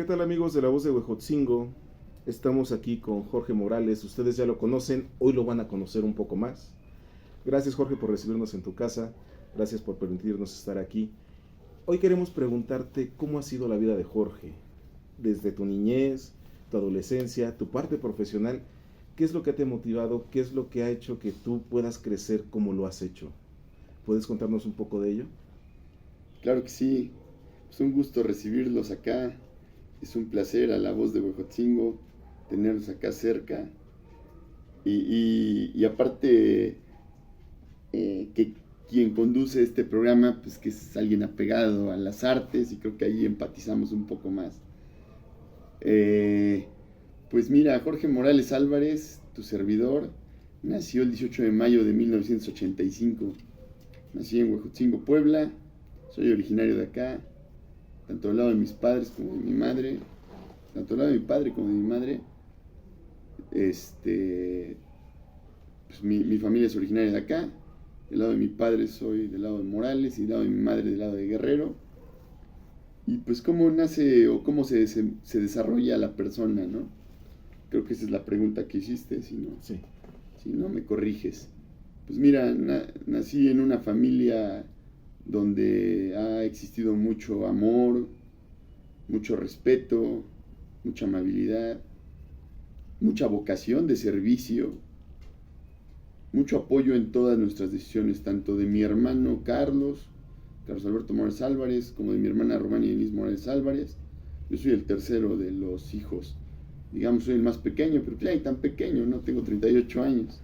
¿Qué tal amigos de La Voz de Huejotzingo? Estamos aquí con Jorge Morales, ustedes ya lo conocen, hoy lo van a conocer un poco más. Gracias Jorge por recibirnos en tu casa, gracias por permitirnos estar aquí. Hoy queremos preguntarte cómo ha sido la vida de Jorge, desde tu niñez, tu adolescencia, tu parte profesional, qué es lo que te ha motivado, qué es lo que ha hecho que tú puedas crecer como lo has hecho. ¿Puedes contarnos un poco de ello? Claro que sí, es un gusto recibirlos acá, es un placer a La Voz de Huejotzingo tenerlos acá cerca y aparte que quien conduce este programa pues que es alguien apegado a las artes y creo que ahí empatizamos un poco más. Eh, pues mira, Jorge Morales Álvarez, tu servidor, nació el 18 de mayo de 1985, nací en Huejotzingo, Puebla, soy originario de acá, tanto del lado de mis padres como de mi madre, tanto del lado de mi padre como de mi madre. Pues mi familia es originaria de acá, del lado de mi padre soy del lado de Morales y del lado de mi madre del lado de Guerrero. Y pues cómo nace o cómo se desarrolla la persona, ¿no? Creo que esa es la pregunta que hiciste, Sí. si no me corriges. Pues mira, nací en una familia donde ha existido mucho amor, mucho respeto, mucha amabilidad, mucha vocación de servicio, mucho apoyo en todas nuestras decisiones, tanto de mi hermano Carlos Alberto Morales Álvarez, como de mi hermana Romana Inés Morales Álvarez. Yo soy el tercero de los hijos. Digamos, soy el más pequeño, pero ya tan pequeño, ¿no? Tengo 38 años.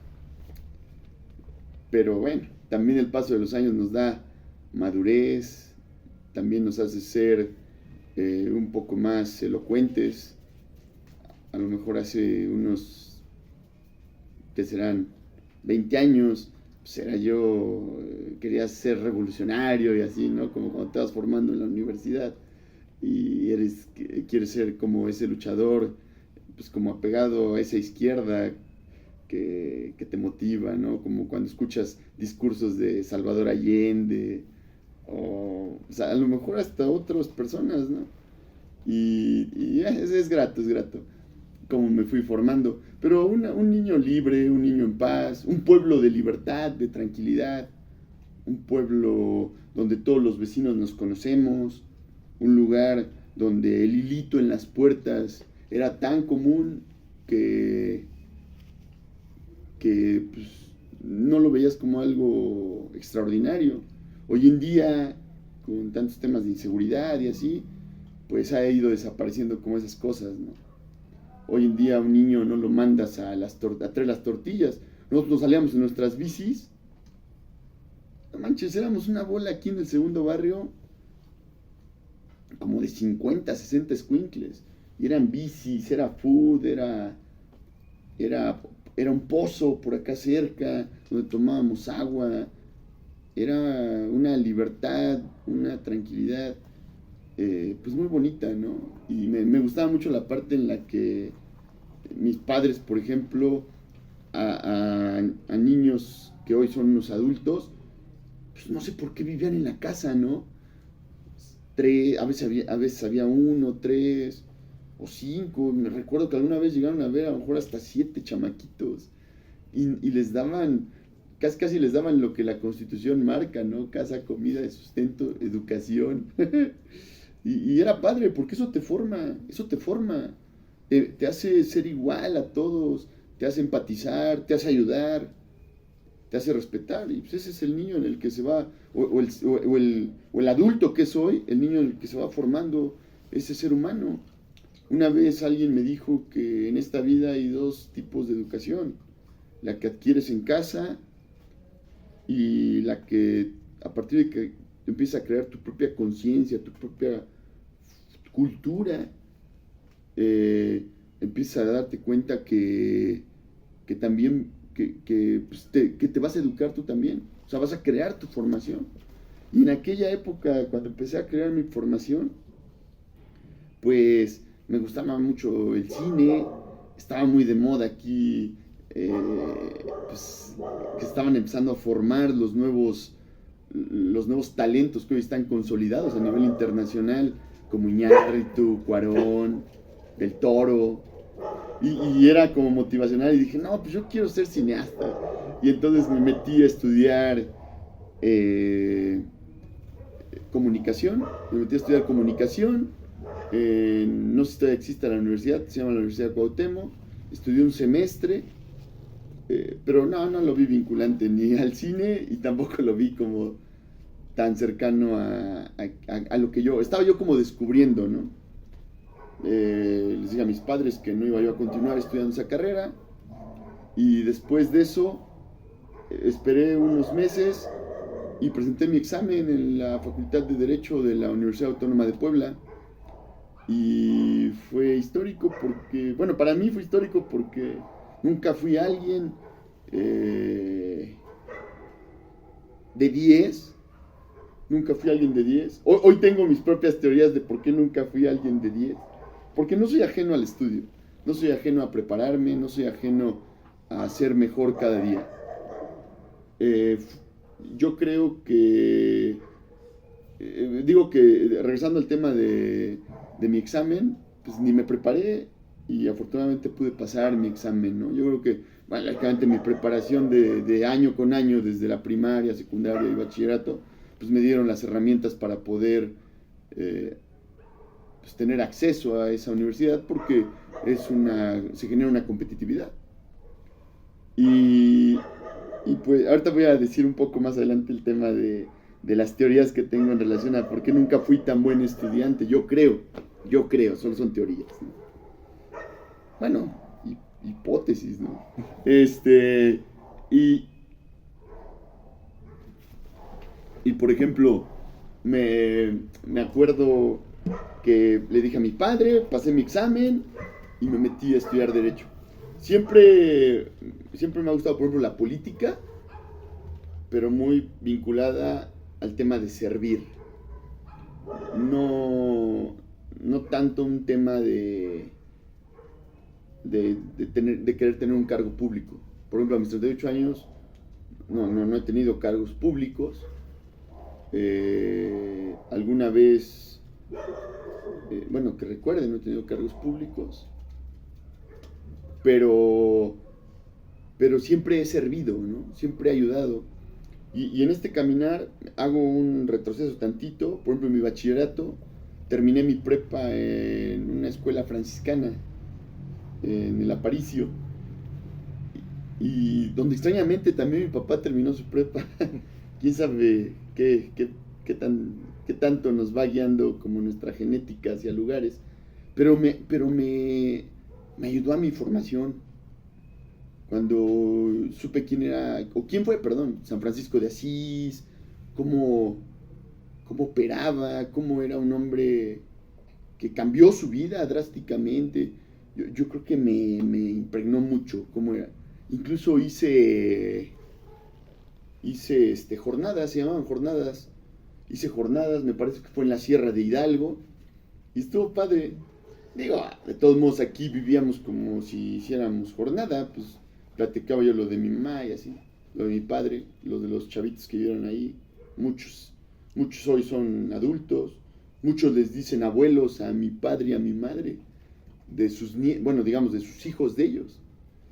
Pero bueno, también el paso de los años nos da madurez, también nos hace ser un poco más elocuentes. A lo mejor hace unos, que serán 20 años, pues era yo, quería ser revolucionario y así, ¿no? Como cuando te vas formando en la universidad y quieres ser como ese luchador, pues como apegado a esa izquierda que te motiva, ¿no? Como cuando escuchas discursos de Salvador Allende, o sea, a lo mejor hasta otras personas, ¿no? Y es grato, es grato, como me fui formando. Pero un niño libre, un niño en paz, un pueblo de libertad, de tranquilidad, un pueblo donde todos los vecinos nos conocemos, un lugar donde el hilito en las puertas era tan común que, que pues, no lo veías como algo extraordinario. Hoy en día, con tantos temas de inseguridad y así, pues ha ido desapareciendo como esas cosas, ¿no? Hoy en día un niño no lo mandas a traer las tortillas. Nosotros salíamos en nuestras bicis. No manches, éramos una bola aquí en el segundo barrio, como de 50, 60 escuincles. Y eran bicis, era food, era, era un pozo por acá cerca, donde tomábamos agua. Era una libertad, una tranquilidad, pues muy bonita, ¿no? Y me gustaba mucho la parte en la que mis padres, por ejemplo, a niños que hoy son unos adultos, pues no sé por qué vivían en la casa, ¿no? A veces había uno, tres o cinco. Me recuerdo que alguna vez llegaron a ver a lo mejor hasta 7 chamaquitos y les daban, casi les daban lo que la Constitución marca, ¿no? Casa, comida, sustento, educación. Y era padre, porque eso te forma, te hace ser igual a todos, te hace empatizar, te hace ayudar, te hace respetar. Y pues ese es el niño en el que se va, o el adulto que es hoy, el niño en el que se va formando ese ser humano. Una vez alguien me dijo que en esta vida hay dos tipos de educación: la que adquieres en casa y la que a partir de que empiezas a crear tu propia conciencia, tu propia cultura, empiezas a darte cuenta que también pues que te vas a educar tú también, o sea, vas a crear tu formación. Y en aquella época, cuando empecé a crear mi formación, pues me gustaba mucho el cine, estaba muy de moda aquí, pues que estaban empezando a formar los nuevos talentos que hoy están consolidados a nivel internacional, como Iñárritu, Cuarón, Del Toro, y era como motivacional, y dije, no, pues yo quiero ser cineasta. Y entonces me metí a estudiar comunicación, no sé si todavía existe la universidad, se llama la Universidad de Cuauhtémoc, estudié un semestre, pero no lo vi vinculante ni al cine y tampoco lo vi como tan cercano a lo que estaba yo como descubriendo, ¿no? Les dije a mis padres que no iba yo a continuar estudiando esa carrera, y después de eso esperé unos meses y presenté mi examen en la Facultad de Derecho de la Universidad Autónoma de Puebla, y fue histórico porque, bueno, para mí fue histórico porque nunca fui alguien de 10. Nunca fui alguien de 10. Hoy tengo mis propias teorías de por qué nunca fui alguien de 10. Porque no soy ajeno al estudio, no soy ajeno a prepararme, no soy ajeno a ser mejor cada día. Yo creo que, digo que, regresando al tema de mi examen, pues ni me preparé y afortunadamente pude pasar mi examen, ¿no? Yo creo que, bueno, lógicamente mi preparación de año con año, desde la primaria, secundaria y bachillerato, pues me dieron las herramientas para poder pues tener acceso a esa universidad, porque se genera una competitividad. Y pues ahorita voy a decir un poco más adelante el tema de las teorías que tengo en relación a por qué nunca fui tan buen estudiante. Yo creo, solo son teorías, ¿no? Bueno, hipótesis, ¿no? Y por ejemplo, me acuerdo que le dije a mi padre, pasé mi examen y me metí a estudiar Derecho. Siempre me ha gustado, por ejemplo, la política, pero muy vinculada al tema de servir. No tanto un tema de querer tener un cargo público. Por ejemplo, a mis 38 años no he tenido cargos públicos. Alguna vez, bueno, que recuerde, no he tenido cargos públicos, pero siempre he servido, ¿no? Siempre he ayudado. Y en este caminar hago un retroceso tantito. Por ejemplo, en mi bachillerato terminé mi prepa en una escuela franciscana, en el Aparicio, y donde extrañamente también mi papá terminó su prepa. Quién sabe qué tanto nos va guiando como nuestra genética hacia lugares, pero me ayudó a mi formación. Cuando supe quién fue, San Francisco de Asís, cómo operaba, cómo era un hombre que cambió su vida drásticamente. Yo creo que me impregnó mucho cómo era. Incluso hice jornadas, se llamaban jornadas. Hice jornadas, me parece que fue en la Sierra de Hidalgo, y estuvo padre. Digo, de todos modos aquí vivíamos como si hiciéramos jornada, pues platicaba yo lo de mi mamá y así, lo de mi padre, lo de los chavitos que vivieron ahí. Muchos hoy son adultos, muchos les dicen abuelos a mi padre y a mi madre, de sus de sus hijos de ellos.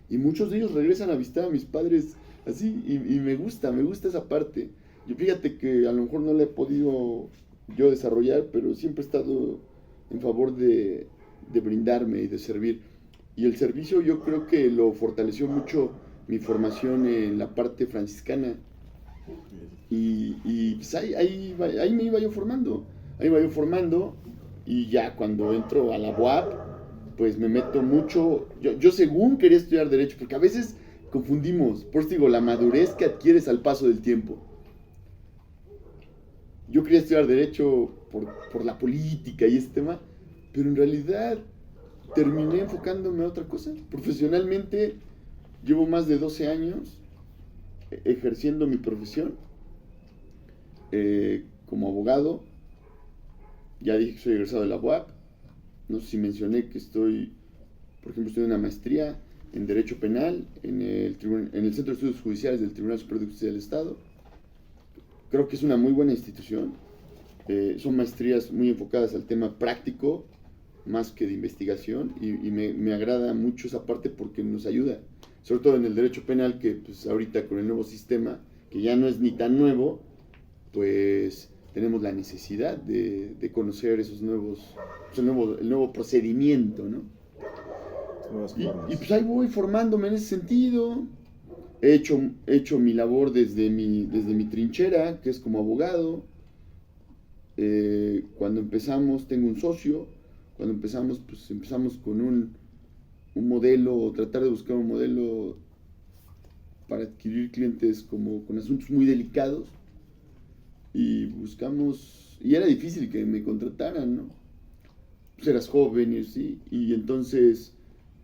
Y muchos de ellos regresan a visitar a mis padres así, y me gusta esa parte. Yo fíjate que a lo mejor no la he podido yo desarrollar, pero siempre he estado en favor de brindarme y de servir. Y el servicio yo creo que lo fortaleció mucho mi formación en la parte franciscana. Y pues ahí me iba yo formando. Y ya cuando entro a la UAP, pues me meto mucho. Yo según quería estudiar Derecho, porque a veces confundimos, por eso digo, la madurez que adquieres al paso del tiempo. Yo quería estudiar Derecho por la política y este tema, pero en realidad terminé enfocándome a otra cosa. Profesionalmente llevo más de 12 años ejerciendo mi profesión como abogado. Ya dije que soy egresado de la UAP. No sé si mencioné que por ejemplo, estoy en una maestría en Derecho Penal en el Centro de Estudios Judiciales del Tribunal Superior de Justicia del Estado. Creo que es una muy buena institución. Son maestrías muy enfocadas al tema práctico, más que de investigación, y me agrada mucho esa parte porque nos ayuda, sobre todo en el derecho penal, que pues ahorita con el nuevo sistema, que ya no es ni tan nuevo, pues tenemos la necesidad de conocer esos nuevos, pues el nuevo procedimiento, ¿no? Y pues ahí voy formándome en ese sentido. He hecho mi labor desde mi trinchera, que es como abogado. Cuando empezamos, tengo un socio. Cuando empezamos, pues empezamos con un modelo, tratar de buscar un modelo para adquirir clientes como con asuntos muy delicados. Y buscamos, y era difícil que me contrataran, ¿no? Pues eras joven y así, y entonces,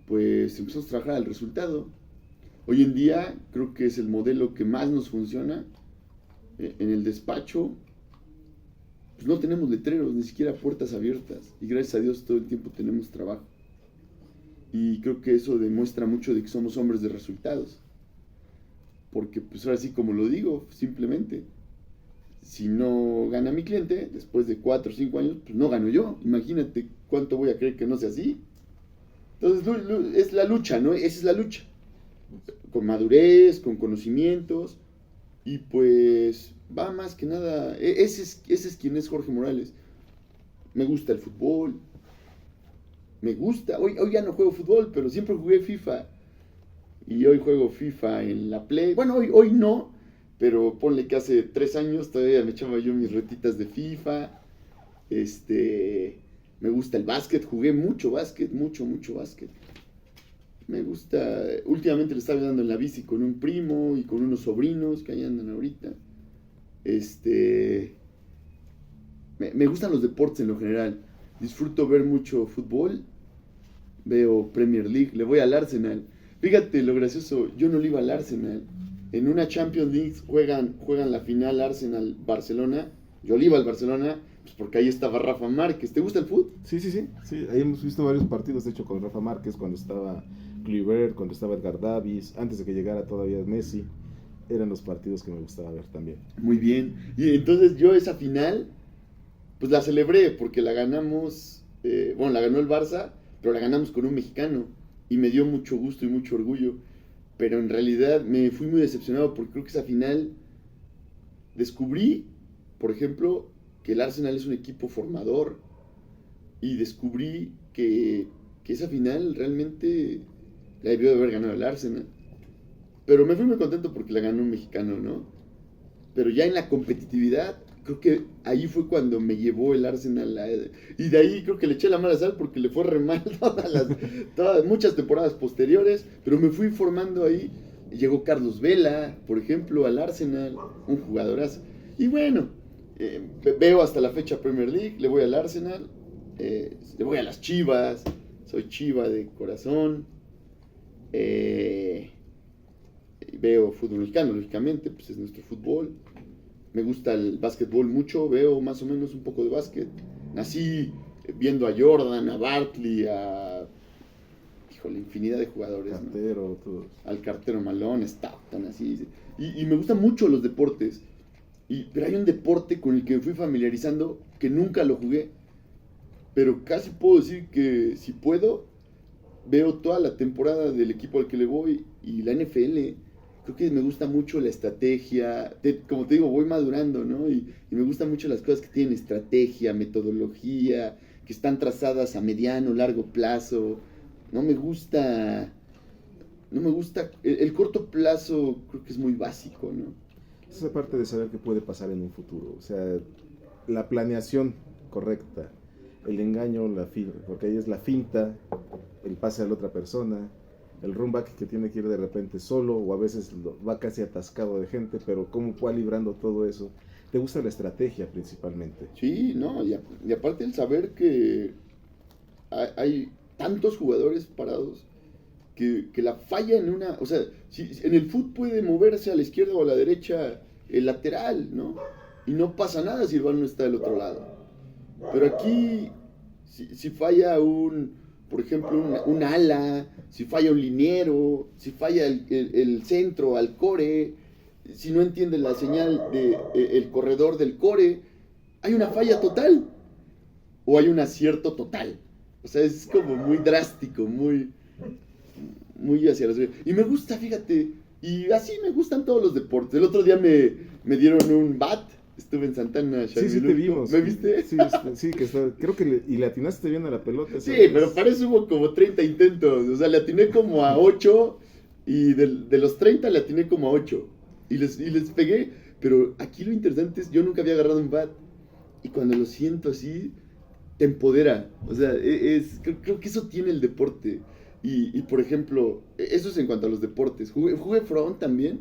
pues empezamos a trabajar al resultado. Hoy en día creo que es el modelo que más nos funciona. En el despacho, pues no tenemos letreros, ni siquiera puertas abiertas, y gracias a Dios todo el tiempo tenemos trabajo. Y creo que eso demuestra mucho de que somos hombres de resultados. Porque pues ahora sí, como lo digo, simplemente, si no gana mi cliente, después de 4 o 5 años, pues no gano yo. Imagínate cuánto voy a creer que no sea así. Entonces es la lucha, ¿no? Esa es la lucha. Con madurez, con conocimientos, y pues va más que nada, ese es quien es Jorge Morales. Me gusta el fútbol, hoy ya no juego fútbol, pero siempre jugué FIFA, y hoy juego FIFA en la Play. Bueno, hoy no, pero ponle que hace 3 años todavía me echaba yo mis retitas de FIFA. Me gusta el básquet, jugué mucho básquet. Me gusta, últimamente le estaba dando en la bici con un primo y con unos sobrinos que ahí andan ahorita. Me gustan los deportes en lo general. Disfruto ver mucho fútbol, veo Premier League, le voy al Arsenal. Fíjate lo gracioso, yo no le iba al Arsenal. En una Champions League juegan la final Arsenal-Barcelona. Yo le iba al Barcelona, pues porque ahí estaba Rafa Márquez. ¿Te gusta el fútbol? Sí. Ahí hemos visto varios partidos, de hecho, con Rafa Márquez, cuando estaba Kluivert, cuando estaba Edgar Davis, antes de que llegara todavía Messi. Eran los partidos que me gustaba ver también. Muy bien. Y entonces yo esa final, pues la celebré porque la ganamos, la ganó el Barça, pero la ganamos con un mexicano. Y me dio mucho gusto y mucho orgullo. Pero en realidad me fui muy decepcionado porque creo que esa final descubrí, por ejemplo, que el Arsenal es un equipo formador, y descubrí que esa final realmente la debió de haber ganado el Arsenal. Pero me fui muy contento porque la ganó un mexicano, ¿no? Pero ya en la competitividad, creo que ahí fue cuando me llevó el Arsenal. Y de ahí creo que le eché la mala sal porque le fue re mal muchas temporadas posteriores. Pero me fui formando ahí. Llegó Carlos Vela, por ejemplo, al Arsenal, un jugadorazo. Y bueno, veo hasta la fecha Premier League, le voy al Arsenal, le voy a las Chivas, soy Chiva de corazón. Veo fútbol mexicano, lógicamente, pues es nuestro fútbol. Me gusta el básquetbol mucho, veo más o menos un poco de básquet. Nací viendo a Jordan, a Barkley, infinidad de jugadores, Cartero, ¿no? Al Cartero Malone, Stockton, así. Y me gustan mucho los deportes. Pero hay un deporte con el que me fui familiarizando que nunca lo jugué. Pero casi puedo decir que si puedo, veo toda la temporada del equipo al que le voy y la NFL. Creo que me gusta mucho la estrategia. Como te digo, voy madurando, ¿no? Y me gustan mucho las cosas que tienen estrategia, metodología, que están trazadas a mediano, largo plazo. No me gusta el corto plazo, creo que es muy básico, ¿no? Esa parte de saber qué puede pasar en un futuro, o sea, la planeación correcta, el engaño, porque ahí es la finta, el pase a la otra persona, el runback que tiene que ir de repente solo, o a veces va casi atascado de gente, pero cómo va librando todo eso. ¿Te gusta la estrategia principalmente? Sí, no, y aparte el saber que hay tantos jugadores parados que la falla en una, o sea, si en el fútbol puede moverse a la izquierda o a la derecha el lateral, ¿no? Y no pasa nada si el balón está del otro lado. Pero aquí, si falla por ejemplo, un ala, si falla un liniero, si falla el centro al core, si no entiende la señal el corredor del core, hay una falla total o hay un acierto total. O sea, es como muy drástico, muy hacia la suya. Y me gusta, fíjate, y así me gustan todos los deportes. El otro día me dieron un bat. Estuve en Santana. Sí, te vimos. ¿Me viste? Sí, que está, creo que le atinaste bien a la pelota. Sí, pero para eso hubo como 30 intentos. O sea, le atiné como a 8 y de los 30 le atiné como a 8. Y les pegué. Pero aquí lo interesante es, yo nunca había agarrado un bat. Y cuando lo siento así, te empodera. O sea, creo que eso tiene el deporte. Y por ejemplo, eso es en cuanto a los deportes. Jugué front también.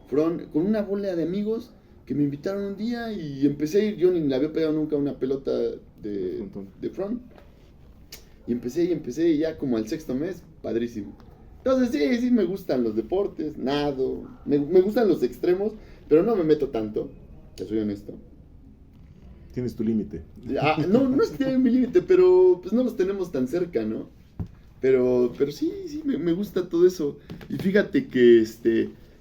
Front con una bola de amigos que me invitaron un día y empecé a ir. Yo ni le había pegado nunca una pelota de front. Y empecé y ya como al 6º mes, padrísimo. Entonces sí me gustan los deportes, nado. Me gustan los extremos, pero no me meto tanto, te soy honesto. Tienes tu límite. No es que tenga mi límite, pero pues no los tenemos tan cerca, ¿no? Pero sí, me gusta todo eso. Y fíjate que,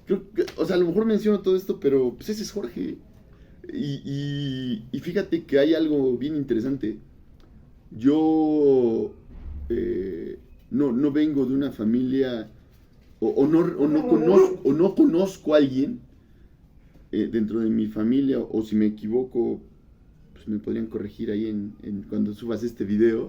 creo que, o sea, a lo mejor menciono todo esto, pero pues ese es Jorge. Y fíjate que hay algo bien interesante. Yo no vengo de una familia, no conozco a alguien dentro de mi familia, o si me equivoco, pues me podrían corregir ahí cuando subas este video,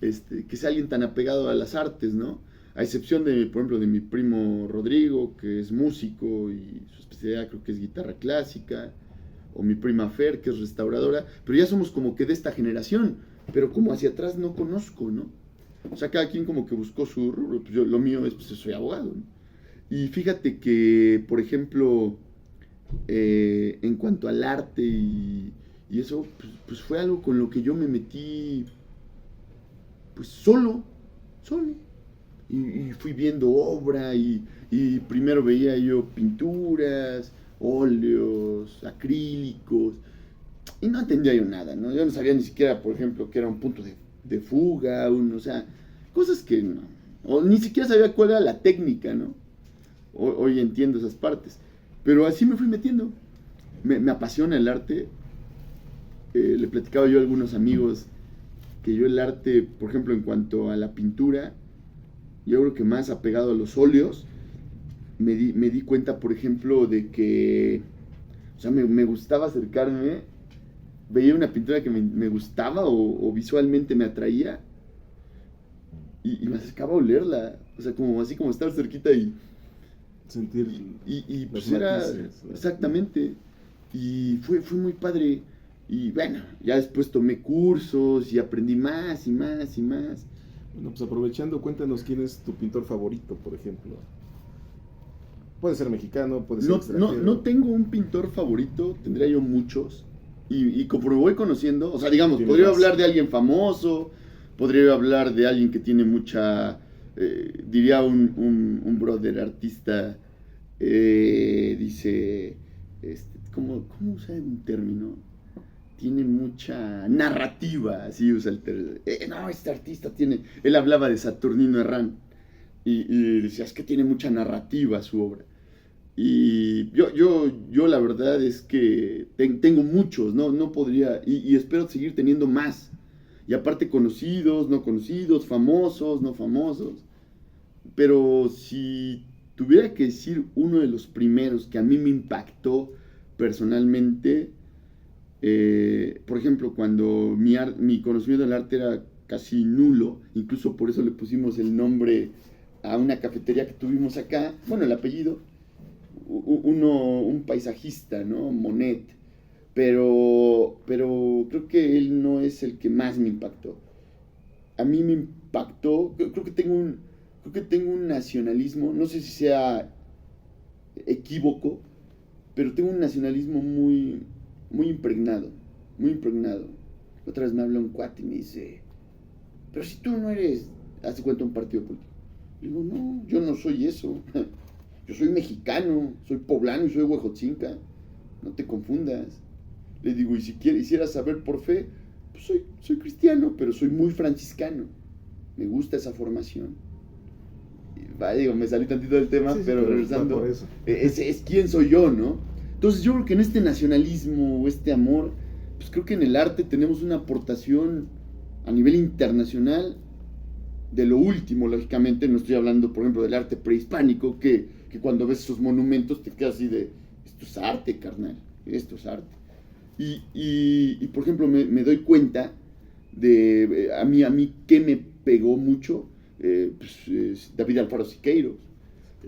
que sea alguien tan apegado a las artes, ¿no? A excepción por ejemplo, de mi primo Rodrigo, que es músico y su especialidad creo que es guitarra clásica, o mi prima Fer, que es restauradora, pero ya somos como que de esta generación, pero como hacia atrás no conozco, ¿no? O sea, cada quien como que buscó su rubro, pues lo mío es, pues soy abogado, ¿no? Y fíjate que, por ejemplo, en cuanto al arte y eso, pues fue algo con lo que yo me metí, pues solo. Y fui viendo obra y primero veía yo pinturas, óleos, acrílicos, y no entendía yo nada, ¿no? Yo no sabía ni siquiera, por ejemplo, que era un punto de fuga, o sea, cosas que no, o ni siquiera sabía cuál era la técnica, ¿no? Hoy entiendo esas partes, pero así me fui metiendo. Me apasiona el arte. Le platicaba yo a algunos amigos que yo el arte, por ejemplo, en cuanto a la pintura, yo creo que más apegado a los óleos, me di cuenta, por ejemplo, de que, o sea, me gustaba acercarme, veía una pintura que me gustaba o visualmente me atraía y me acercaba a olerla, o sea, como así como estar cerquita y sentir y pues era exactamente, y fue muy padre. Y bueno, ya después tomé cursos y aprendí más y más y más. Bueno, pues aprovechando, cuéntanos quién es tu pintor favorito, por ejemplo. Puede ser mexicano, puede ser extranjero. No tengo un pintor favorito, tendría yo muchos. Y conforme voy conociendo, o sea, digamos, podría hablar de alguien famoso, podría hablar de alguien que tiene mucha, diría un brother artista, dice, ¿cómo usa un término? Tiene mucha narrativa, así usa el término. No, este artista él hablaba de Saturnino Herrán y decía, es que tiene mucha narrativa su obra. Y yo la verdad es que tengo muchos, no podría, y espero seguir teniendo más. Y aparte conocidos, no conocidos, famosos, no famosos. Pero si tuviera que decir uno de los primeros que a mí me impactó personalmente, por ejemplo, cuando mi conocimiento del arte era casi nulo, incluso por eso le pusimos el nombre a una cafetería que tuvimos acá, bueno, el apellido, un paisajista, ¿no? Monet, pero creo que él no es el que más me impactó. A mí me impactó, creo que tengo un nacionalismo, no sé si sea equívoco, pero tengo un nacionalismo muy impregnado. Otra vez me habla un cuate y me dice, pero si tú no eres, hace cuenta, un partido político. Le digo, no, yo no soy eso. Yo soy mexicano, soy poblano y soy huejotzinca. No te confundas. Le digo, y si quisieras saber por fe, pues soy cristiano, pero soy muy franciscano. Me gusta esa formación. Digo, me salí tantito del tema, sí, pero regresando, es quién soy yo, ¿no? Entonces yo creo que en este nacionalismo, este amor, pues creo que en el arte tenemos una aportación a nivel internacional de lo último, lógicamente. No estoy hablando, por ejemplo, del arte prehispánico, que cuando ves esos monumentos te quedas así de, esto es arte, carnal, esto es arte. Y por ejemplo, me doy cuenta de, a mí que me pegó mucho, pues, es David Alfaro Siqueiros.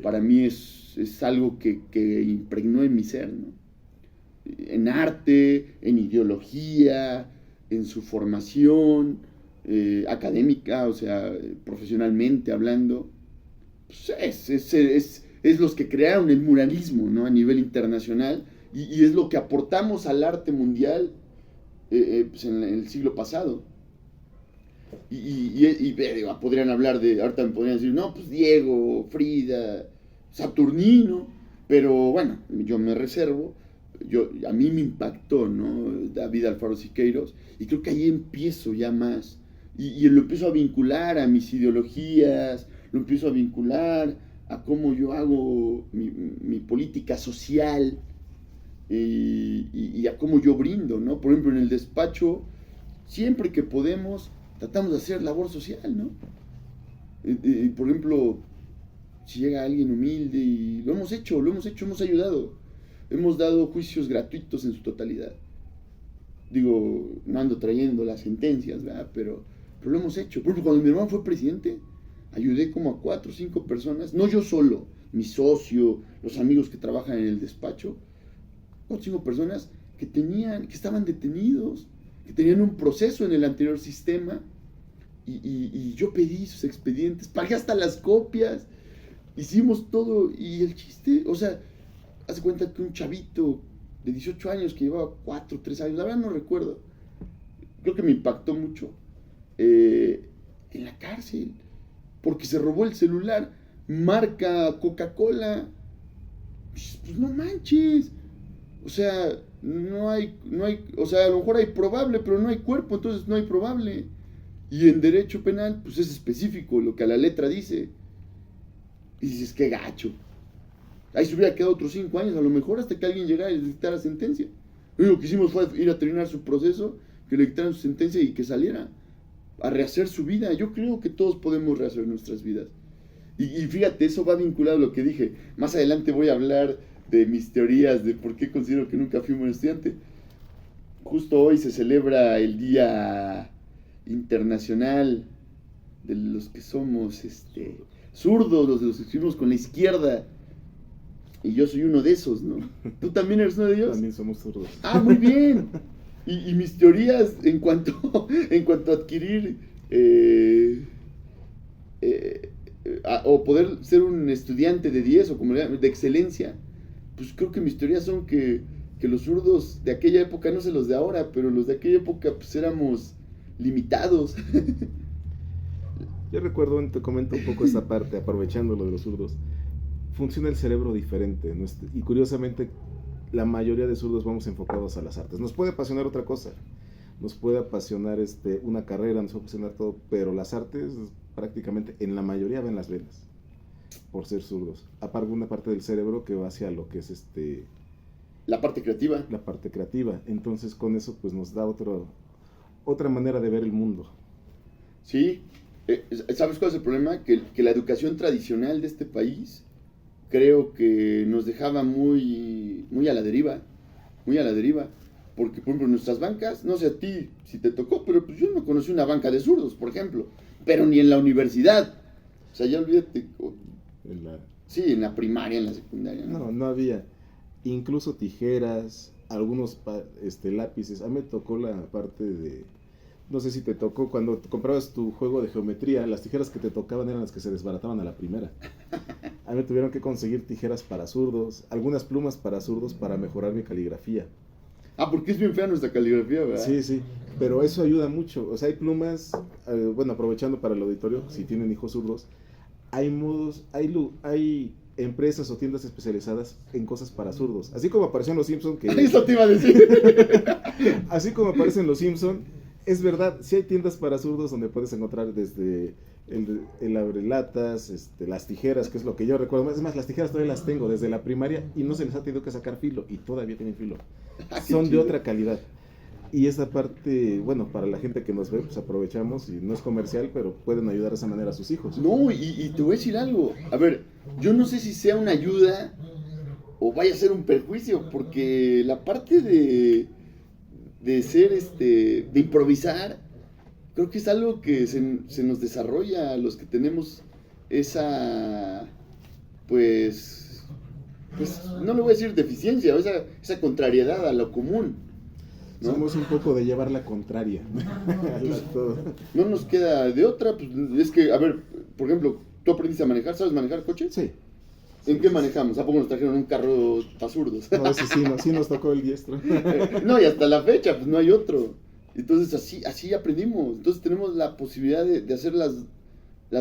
Para mí es algo que impregnó en mi ser, ¿no? En arte, en ideología, en su formación académica, o sea, profesionalmente hablando. Pues es los que crearon el muralismo, ¿no? A nivel internacional, y es lo que aportamos al arte mundial pues en el siglo pasado. Podrían hablar de, ahorita me podrían decir, no, pues Diego, Frida, Saturnino, pero bueno, yo me reservo. A mí me impactó, ¿no? David Alfaro Siqueiros, y creo que ahí empiezo ya más, y lo empiezo a vincular a mis ideologías, lo empiezo a vincular a cómo yo hago mi política social, y a cómo yo brindo, ¿no? Por ejemplo, en el despacho, siempre que podemos, tratamos de hacer labor social, ¿no? Por ejemplo, si llega alguien humilde, y lo hemos hecho, hemos ayudado. Hemos dado juicios gratuitos en su totalidad. Digo, no ando trayendo las sentencias, ¿verdad? Pero lo hemos hecho. Por ejemplo, cuando mi hermano fue presidente, ayudé como a 4 o 5 personas, no yo solo, mi socio, los amigos que trabajan en el despacho, 4 o 5 personas que estaban detenidos, que tenían un proceso en el anterior sistema, y yo pedí sus expedientes, pagué hasta las copias, hicimos todo, y el chiste, o sea, hace cuenta que un chavito de 18 años que llevaba 4 o 3 años, la verdad no recuerdo, creo que me impactó mucho, en la cárcel, porque se robó el celular, marca Coca-Cola. Pues no manches, o sea, no hay, o sea, a lo mejor hay probable, pero no hay cuerpo, entonces no hay probable. Y en derecho penal, pues es específico, lo que a la letra dice. Y dices, qué gacho. Ahí se hubiera quedado otros 5 años, a lo mejor, hasta que alguien llegara y le dictara sentencia. Lo único que hicimos fue ir a terminar su proceso, que le dictaran su sentencia y que saliera a rehacer su vida. Yo creo que todos podemos rehacer nuestras vidas. Y fíjate, eso va vinculado a lo que dije. Más adelante voy a hablar de mis teorías, de por qué considero que nunca fui un buen estudiante. Justo hoy se celebra el Día Internacional de los que somos zurdos, los de los que escribimos con la izquierda. Y yo soy uno de esos, ¿no? ¿Tú también eres uno de ellos? También somos zurdos. Ah, muy bien. Y mis teorías en cuanto a adquirir o poder ser un estudiante de 10 o como de excelencia, pues creo que mis teorías son que los zurdos de aquella época, no sé los de ahora, pero los de aquella época pues éramos limitados. Yo recuerdo, te comento un poco esta parte, aprovechando lo de los zurdos, funciona el cerebro diferente, ¿no? Y curiosamente la mayoría de zurdos vamos enfocados a las artes. Nos puede apasionar otra cosa, nos puede apasionar una carrera, nos puede apasionar todo, pero las artes prácticamente en la mayoría ven las venas, por ser zurdos. Aparte una parte del cerebro que va hacia lo que es la parte creativa. La parte creativa. Entonces con eso pues nos da otra manera de ver el mundo. Sí. ¿Sabes cuál es el problema? Que la educación tradicional de este país creo que nos dejaba muy a la deriva, porque por ejemplo nuestras bancas, no sé a ti si te tocó, pero pues yo no conocí una banca de zurdos, por ejemplo, pero ni en la universidad, o sea, ya olvídate, sí, en la primaria, en la secundaria. No había, incluso tijeras, algunos lápices. A mí me tocó la parte de, no sé si te tocó, cuando comprabas tu juego de geometría, las tijeras que te tocaban eran las que se desbarataban a la primera. A mí me tuvieron que conseguir tijeras para zurdos, algunas plumas para zurdos para mejorar mi caligrafía. Ah, porque es bien fea nuestra caligrafía, ¿verdad? Sí, pero eso ayuda mucho. O sea, hay plumas, bueno, aprovechando para el auditorio, si tienen hijos zurdos, hay modos, hay empresas o tiendas especializadas en cosas para zurdos. Así como apareció en Los Simpson que... Eso te iba a decir. Así como aparece en Los Simpson, es verdad, sí hay tiendas para zurdos donde puedes encontrar desde el abrelatas, las tijeras, que es lo que yo recuerdo. Es más, las tijeras todavía las tengo desde la primaria y no se les ha tenido que sacar filo y todavía tienen filo. Son de otra calidad. Y esta parte, bueno, para la gente que nos ve, pues aprovechamos, y no es comercial, pero pueden ayudar de esa manera a sus hijos. No, y te voy a decir algo. A ver, yo no sé si sea una ayuda o vaya a ser un perjuicio, porque la parte de ser, de improvisar, creo que es algo que se nos desarrolla a los que tenemos esa, pues, no le voy a decir deficiencia, esa contrariedad a lo común, ¿no? Somos un poco de llevar la contraria. No nos queda de otra, pues es que, a ver, por ejemplo, ¿tú aprendiste a manejar? ¿Sabes manejar coche? Sí. ¿En qué manejamos? ¿A poco nos trajeron un carro para zurdos? No, ese sí nos tocó el diestro. No, y hasta la fecha, pues no hay otro. Entonces así aprendimos. Entonces tenemos la posibilidad de hacer las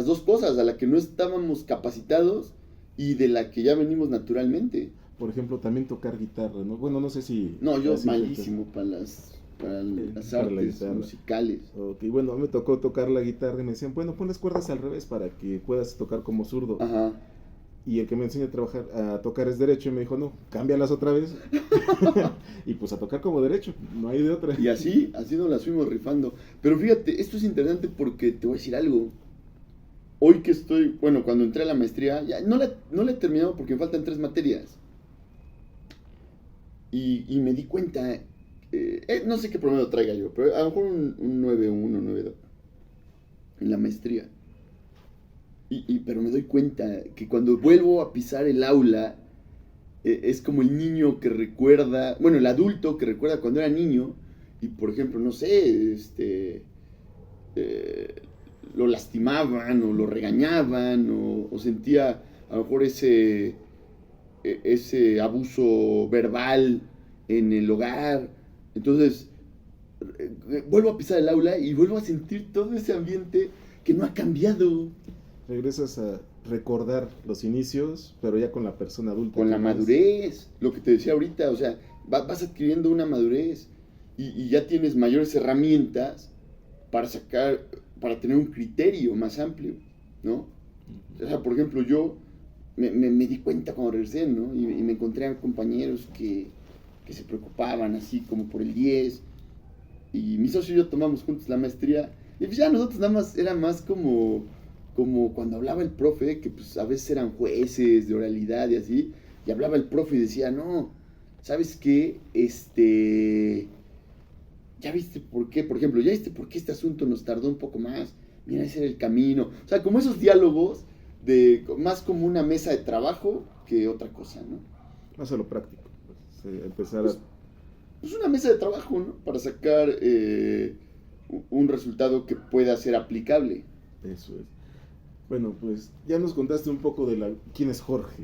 dos cosas, a la que no estábamos capacitados y de la que ya venimos naturalmente. Por ejemplo, también tocar guitarra, ¿no? Bueno, no sé si... No, yo así malísimo para las artes musicales. Ok, bueno, me tocó tocar la guitarra y me decían, bueno, pon las cuerdas al revés para que puedas tocar como zurdo. Ajá. Y el que me enseña a tocar es derecho, y me dijo, no, cámbialas otra vez. Y pues a tocar como derecho, no hay de otra. Y así nos las fuimos rifando. Pero fíjate, esto es interesante porque te voy a decir algo. Hoy que estoy, bueno, cuando entré a la maestría, ya no la he terminado porque me faltan 3 materias. Y me di cuenta, no sé qué promedio traiga yo, pero a lo mejor un 9.1, 9.2 en la maestría. Pero me doy cuenta que cuando vuelvo a pisar el aula, es como el niño que recuerda, bueno, el adulto que recuerda cuando era niño, y por ejemplo, no sé, lo lastimaban o lo regañaban o sentía a lo mejor ese abuso verbal en el hogar. Entonces, vuelvo a pisar el aula y vuelvo a sentir todo ese ambiente que no ha cambiado. Regresas a recordar los inicios, pero ya con la persona adulta. Con la madurez, lo que te decía ahorita, o sea, vas adquiriendo una madurez y ya tienes mayores herramientas para tener un criterio más amplio, ¿no? O sea, por ejemplo, yo me di cuenta cuando regresé, ¿no? Y me encontré a compañeros que se preocupaban así como por el 10, y mi socio y yo tomamos juntos la maestría, y pues ya nosotros nada más, era más como cuando hablaba el profe, que pues a veces eran jueces de oralidad y así, y hablaba el profe y decía, no, ¿sabes qué? ¿Ya viste por qué? Por ejemplo, ¿ya viste por qué este asunto nos tardó un poco más? Mira, ese era el camino. O sea, como esos diálogos, más como una mesa de trabajo que otra cosa, ¿no? Más a lo práctico. Pues, empezar pues una mesa de trabajo, ¿no? Para sacar un resultado que pueda ser aplicable. Eso es. Bueno, pues ya nos contaste un poco de quién es Jorge,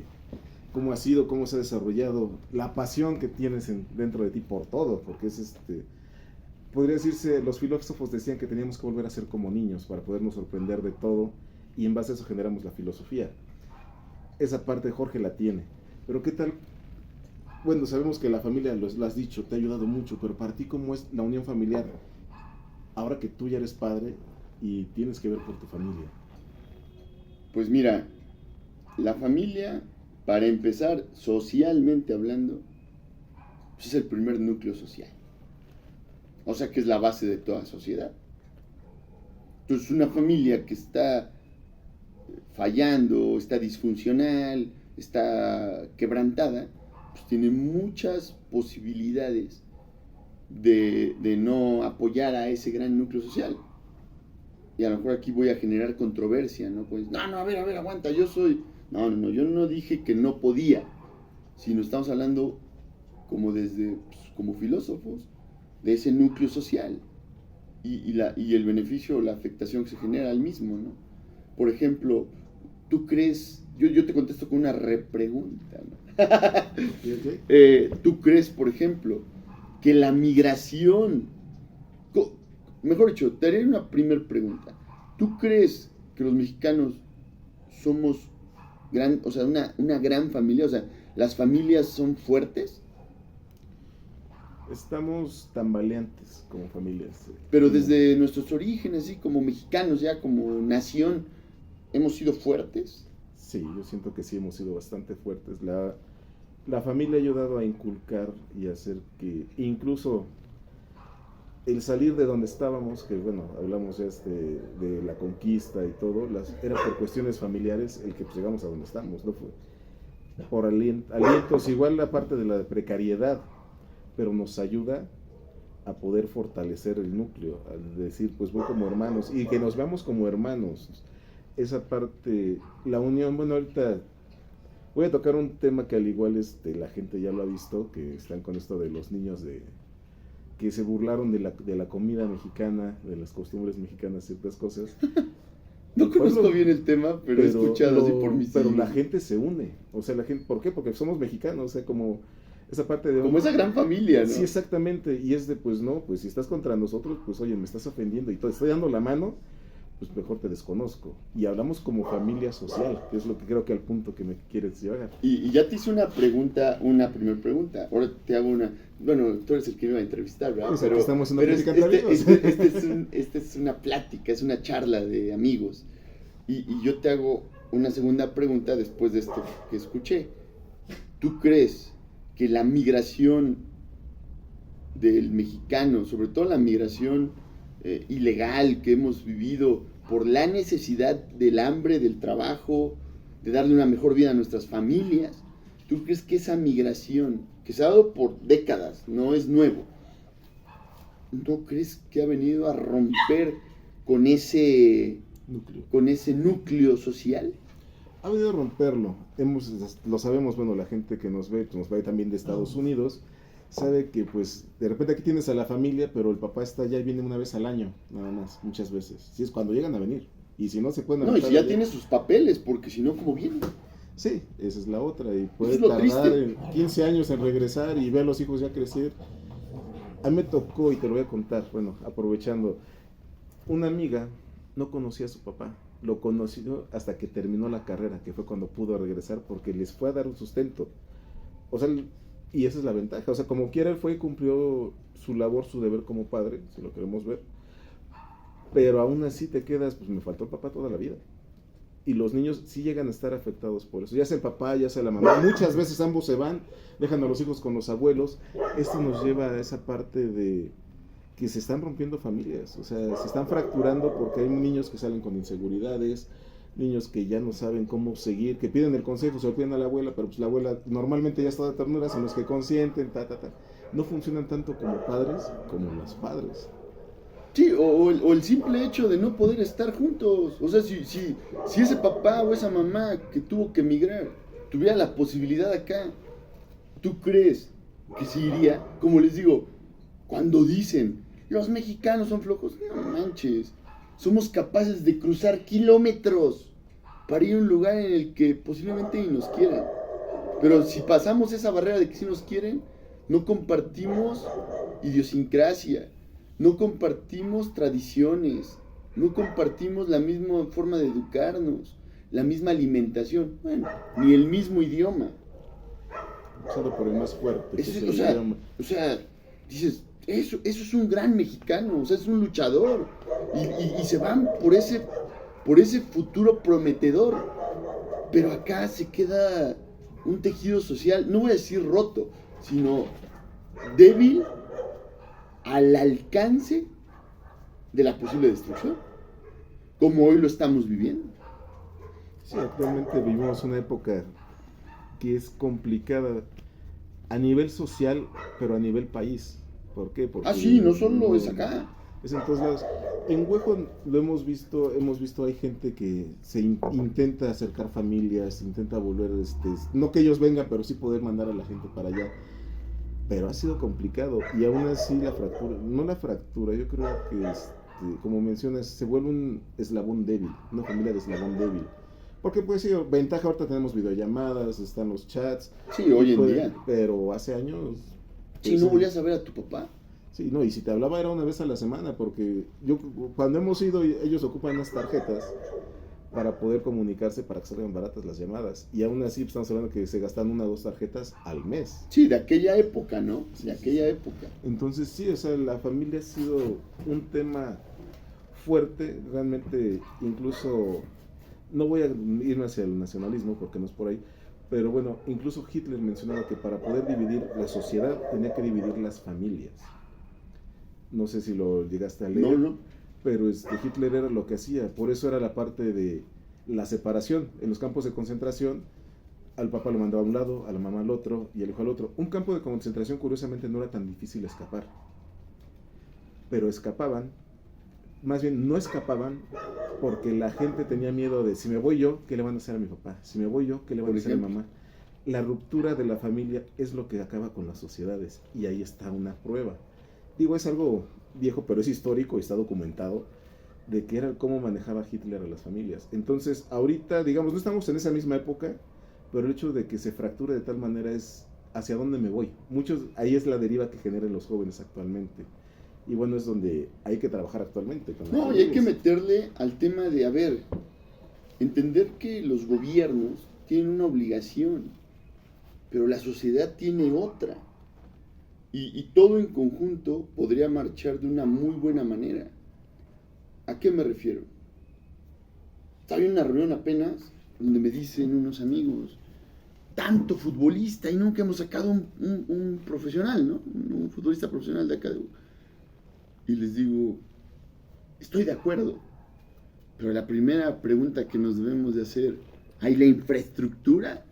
cómo ha sido, cómo se ha desarrollado, la pasión que tienes dentro de ti por todo, porque es podría decirse, los filósofos decían que teníamos que volver a ser como niños para podernos sorprender de todo, y en base a eso generamos la filosofía. Esa parte Jorge la tiene, pero ¿qué tal? Bueno, sabemos que la familia, lo has dicho, te ha ayudado mucho, pero para ti, ¿cómo es la unión familiar? Ahora que tú ya eres padre y tienes que ver por tu familia. Pues mira, la familia, para empezar, socialmente hablando, pues es el primer núcleo social. O sea que es la base de toda sociedad. Entonces una familia que está fallando, está disfuncional, está quebrantada, pues tiene muchas posibilidades de no apoyar a ese gran núcleo social. Y a lo mejor aquí voy a generar controversia, ¿no? Pues, no, a ver, aguanta, yo soy... No, yo no dije que no podía, sino estamos hablando como como filósofos, de ese núcleo social y el beneficio o la afectación que se genera al mismo, ¿no? Por ejemplo, ¿tú crees? Yo te contesto con una repregunta, ¿no? ¿Tú crees, por ejemplo, que la migración... Mejor dicho, te haré una primera pregunta. ¿Tú crees que los mexicanos somos una gran familia? O sea, ¿las familias son fuertes? Estamos tambaleantes como familias. Pero desde nuestros orígenes, sí, como mexicanos, ya como nación, ¿hemos sido fuertes? Sí, yo siento que sí hemos sido bastante fuertes. La familia ha ayudado a inculcar y a hacer que incluso el salir de donde estábamos, que bueno, hablamos ya de la conquista y todo, era por cuestiones familiares el que pues, llegamos a donde estamos, no fue por alientos, igual la parte de la precariedad, pero nos ayuda a poder fortalecer el núcleo, al decir, pues voy como hermanos, y que nos veamos como hermanos. Esa parte, la unión, bueno, ahorita voy a tocar un tema que al igual la gente ya lo ha visto, que están con esto de los niños que se burlaron de la comida mexicana, de las costumbres mexicanas, ciertas cosas. No conozco bien el tema, pero he escuchado así por mis Pero la gente se une, o sea, la gente, ¿por qué? Porque somos mexicanos, o sea, como esa parte de... Como esa gran familia, ¿no? Sí, exactamente, y es de, pues no, pues si estás contra nosotros, pues oye, me estás ofendiendo y te estoy dando la mano, pues mejor te desconozco. Y hablamos como familia social, que es lo que creo que al punto que me quieres llevar. Y ya te hice una pregunta, una primera pregunta. Ahora te hago una. Bueno, tú eres el que me iba a entrevistar, ¿verdad? Pues pero estamos en una pero plática entre amigos. Esta es una plática, es una charla de amigos. Y yo te hago una segunda pregunta después de esto que escuché. ¿Tú crees que la migración del mexicano, sobre todo la migración ilegal que hemos vivido por la necesidad del hambre, del trabajo, de darle una mejor vida a nuestras familias, ¿tú crees que esa migración, que se ha dado por décadas, no es nuevo, no crees que ha venido a romper con ese núcleo social? Ha venido a romperlo. Lo sabemos, bueno, la gente que nos ve también de Estados Unidos, sabe que pues de repente aquí tienes a la familia, pero el papá está allá y viene una vez al año, nada más, muchas veces. Si es cuando llegan a venir. Y si no se pueden... No, y si ya tiene sus papeles, porque si no, ¿cómo viene? Sí, esa es la otra. Y puede tardar 15 años en regresar y ver a los hijos ya crecer. A mí me tocó, y te lo voy a contar, bueno, aprovechando, una amiga no conocía a su papá. Lo conoció hasta que terminó la carrera, que fue cuando pudo regresar, porque les fue a dar un sustento. O sea, y esa es la ventaja. O sea, como quiera, él fue y cumplió su labor, su deber como padre, si lo queremos ver. Pero aún así te quedas, pues me faltó el papá toda la vida. Y los niños sí llegan a estar afectados por eso. Ya sea el papá, ya sea la mamá. Muchas veces ambos se van, dejan a los hijos con los abuelos. Esto nos lleva a esa parte de que se están rompiendo familias. O sea, se están fracturando porque hay niños que salen con inseguridades, niños que ya no saben cómo seguir, que piden el consejo, se lo piden a la abuela, pero pues la abuela normalmente ya está de ternura, son los que consienten, No funcionan tanto como padres como los padres. Sí, o el simple hecho de no poder estar juntos. O sea, si ese papá o esa mamá que tuvo que emigrar tuviera la posibilidad acá, ¿tú crees que se iría? Como les digo, cuando dicen, los mexicanos son flojos, no manches, somos capaces de cruzar kilómetros para ir a un lugar en el que posiblemente ni nos quieran. Pero si pasamos esa barrera de que sí nos quieren, no compartimos idiosincrasia, no compartimos tradiciones, no compartimos la misma forma de educarnos, la misma alimentación, bueno, ni el mismo idioma. Solo por el más fuerte. O sea, dices, eso es un gran mexicano, o sea, es un luchador, y se van por ese futuro prometedor, pero acá se queda un tejido social, no voy a decir roto, sino débil al alcance de la posible destrucción, como hoy lo estamos viviendo. Sí, actualmente vivimos una época que es complicada a nivel social, pero a nivel país. ¿Por qué? Porque sí, no solo es acá. Es en todos lados. En Huejo lo hemos visto hay gente que se intenta acercar familias, intenta volver, no que ellos vengan, pero sí poder mandar a la gente para allá. Pero ha sido complicado y aún así yo creo que, como mencionas, se vuelve un eslabón débil, una familia de eslabón débil. Porque pues sí, ventaja, ahorita tenemos videollamadas, están los chats. Sí, hoy en día. Pero hace años... Sí, no volvías a ver a tu papá. Sí, no, y si te hablaba era una vez a la semana, porque cuando hemos ido, ellos ocupan unas tarjetas para poder comunicarse, para que salgan baratas las llamadas. Y aún así, pues, estamos hablando que se gastan 1 o 2 tarjetas al mes. Sí, de aquella época, ¿no? De aquella época. Entonces, sí, o sea, la familia ha sido un tema fuerte, realmente, incluso, no voy a irme hacia el nacionalismo, porque no es por ahí, pero bueno, incluso Hitler mencionaba que para poder dividir la sociedad tenía que dividir las familias. No sé si lo llegaste a leer. No, no. Pero Hitler era lo que hacía. Por eso era la parte de la separación. En los campos de concentración, al papá lo mandaba a un lado, a la mamá al otro y al hijo al otro. Un campo de concentración, curiosamente, no era tan difícil escapar. Pero escapaban, más bien no escapaban, porque la gente tenía miedo de, si me voy yo, ¿qué le van a hacer a mi papá? Si me voy yo, ¿qué le van a hacer a mi mamá? La ruptura de la familia es lo que acaba con las sociedades, y ahí está una prueba. Digo, es algo viejo, pero es histórico y está documentado, de que era cómo manejaba Hitler a las familias. Entonces, ahorita, digamos, no estamos en esa misma época, pero el hecho de que se fracture de tal manera es hacia dónde me voy. Ahí es la deriva que generan los jóvenes actualmente. Y bueno, es donde hay que trabajar actualmente. No, y hay que meterle al tema de, a ver, entender que los gobiernos tienen una obligación, pero la sociedad tiene otra. Y todo en conjunto podría marchar de una muy buena manera. ¿A qué me refiero? Estaba en una reunión apenas donde me dicen unos amigos, tanto futbolista y nunca hemos sacado un profesional, ¿no? Un futbolista profesional de acá. Y les digo, estoy de acuerdo, pero la primera pregunta que nos debemos de hacer, ¿hay la infraestructura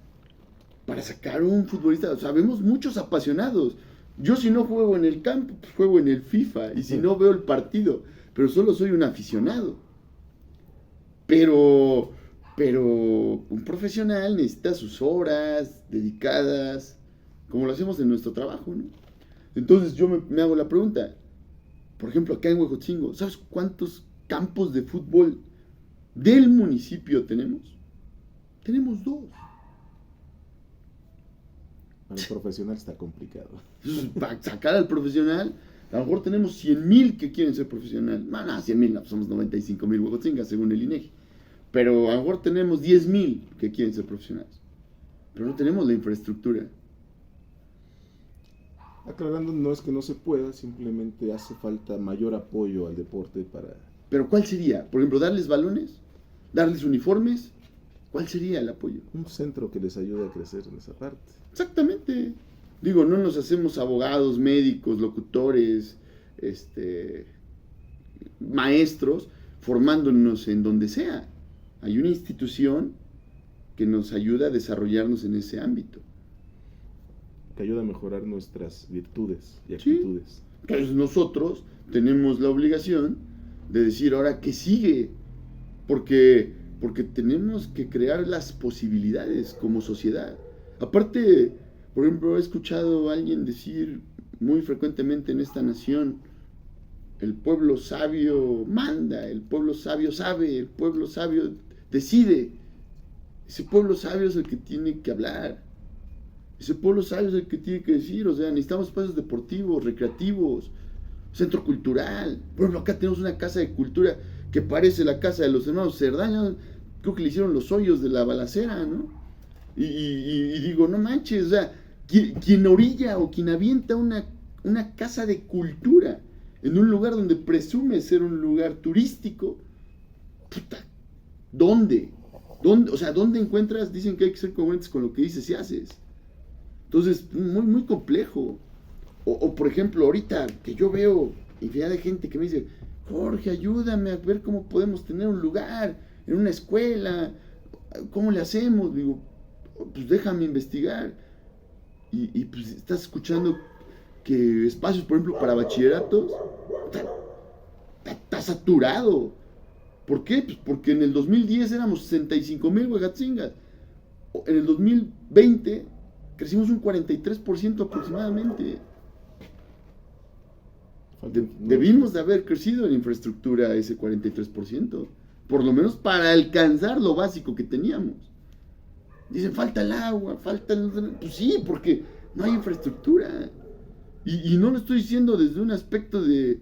para sacar un futbolista? O sea, vemos muchos apasionados. Yo si no juego en el campo, pues juego en el FIFA, y si no veo el partido, pero solo soy un aficionado. Pero un profesional necesita sus horas dedicadas, como lo hacemos en nuestro trabajo, ¿no? Entonces yo me hago la pregunta, por ejemplo, acá en Huejotzingo, ¿sabes cuántos campos de fútbol del municipio tenemos? Tenemos 2. Para el profesional está complicado. Entonces, para sacar al profesional, a lo mejor tenemos 100,000 que quieren ser profesional. No, 100,000, no, somos 95,000 Huejotzingas según el INEGI. Pero a lo mejor tenemos 10,000 que quieren ser profesionales. Pero no tenemos la infraestructura. Aclarando, no es que no se pueda, simplemente hace falta mayor apoyo al deporte para... Pero ¿cuál sería? Por ejemplo, darles balones, darles uniformes. ¿Cuál sería el apoyo? Un centro que les ayude a crecer en esa parte. Exactamente. Digo, no nos hacemos abogados, médicos, locutores, maestros, formándonos en donde sea. Hay una institución que nos ayuda a desarrollarnos en ese ámbito. Que ayuda a mejorar nuestras virtudes y actitudes. Sí. Entonces nosotros tenemos la obligación de decir ahora qué sigue, porque tenemos que crear las posibilidades como sociedad. Aparte, por ejemplo, he escuchado a alguien decir muy frecuentemente en esta nación, el pueblo sabio manda, el pueblo sabio sabe, el pueblo sabio decide. Ese pueblo sabio es el que tiene que hablar. Ese pueblo sabio es el que tiene que decir, o sea, necesitamos espacios deportivos, recreativos, centro cultural. Por ejemplo, acá tenemos una casa de cultura que parece la casa de los hermanos Cerdaña, creo que le hicieron los hoyos de la balacera, ¿no? Y digo, no manches, o sea, quien orilla o quien avienta una casa de cultura en un lugar donde presume ser un lugar turístico, puta, ¿dónde? O sea, ¿dónde encuentras? Dicen que hay que ser congruentes con lo que dices y haces. Entonces, muy, muy complejo. O por ejemplo, ahorita que yo veo infinidad de gente que me dice, Jorge, ayúdame a ver cómo podemos tener un lugar en una escuela, ¿cómo le hacemos? Digo, pues déjame investigar. Y pues estás escuchando que espacios, por ejemplo, para bachilleratos, está saturado. ¿Por qué? Pues porque en el 2010 éramos 65,000 huejotzingas. En el 2020 crecimos un 43% aproximadamente. Debimos de haber crecido en infraestructura ese 43%, por lo menos para alcanzar lo básico que teníamos. Dicen, falta el agua, falta el... Pues sí, porque no hay infraestructura. Y no lo estoy diciendo desde un aspecto de...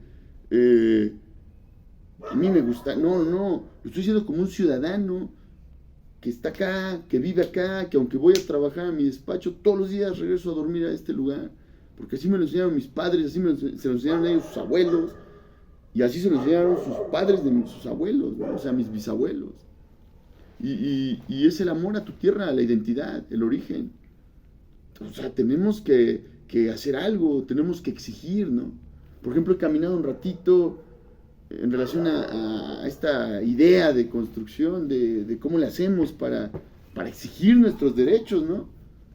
a mí me gusta, no, lo estoy diciendo como un ciudadano que está acá, que vive acá, que aunque voy a trabajar a mi despacho, todos los días regreso a dormir a este lugar. Porque así me lo enseñaron mis padres, así se lo enseñaron ellos sus abuelos, y así se lo enseñaron sus padres de sus abuelos, ¿no? O sea, mis bisabuelos. Y es el amor a tu tierra, a la identidad, el origen. O sea, tenemos que hacer algo, tenemos que exigir, ¿no? Por ejemplo, he caminado un ratito en relación a esta idea de construcción, de cómo le hacemos para exigir nuestros derechos, ¿no?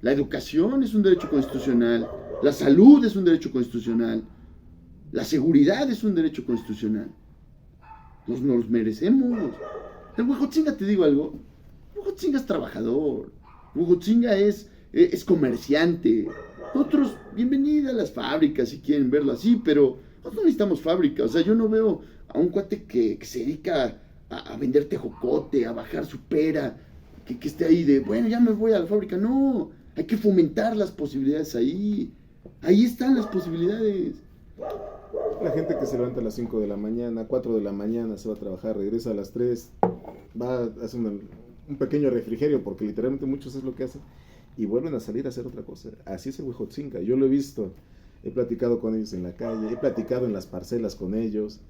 La educación es un derecho constitucional, la salud es un derecho constitucional, la seguridad es un derecho constitucional. Nos merecemos. El Huejotzinga, te digo algo, Huejotzinga es trabajador, Huejotzinga es comerciante. Nosotros, bienvenida a las fábricas si quieren verlo así, pero nosotros no necesitamos fábrica. O sea, yo no veo a un cuate que se dedica a vender tejocote, a bajar su pera, que esté ahí de, bueno, ya me voy a la fábrica. No, hay que fomentar las posibilidades ahí. Ahí están las posibilidades. La gente que se levanta a las 5 de la mañana, 4 de la mañana, se va a trabajar, regresa a las 3, va a hacer un pequeño refrigerio, porque literalmente muchos es lo que hacen, y vuelven a salir a hacer otra cosa. Así es el Huejotzinga. Yo lo he visto, he platicado con ellos en la calle, he platicado en las parcelas con ellos.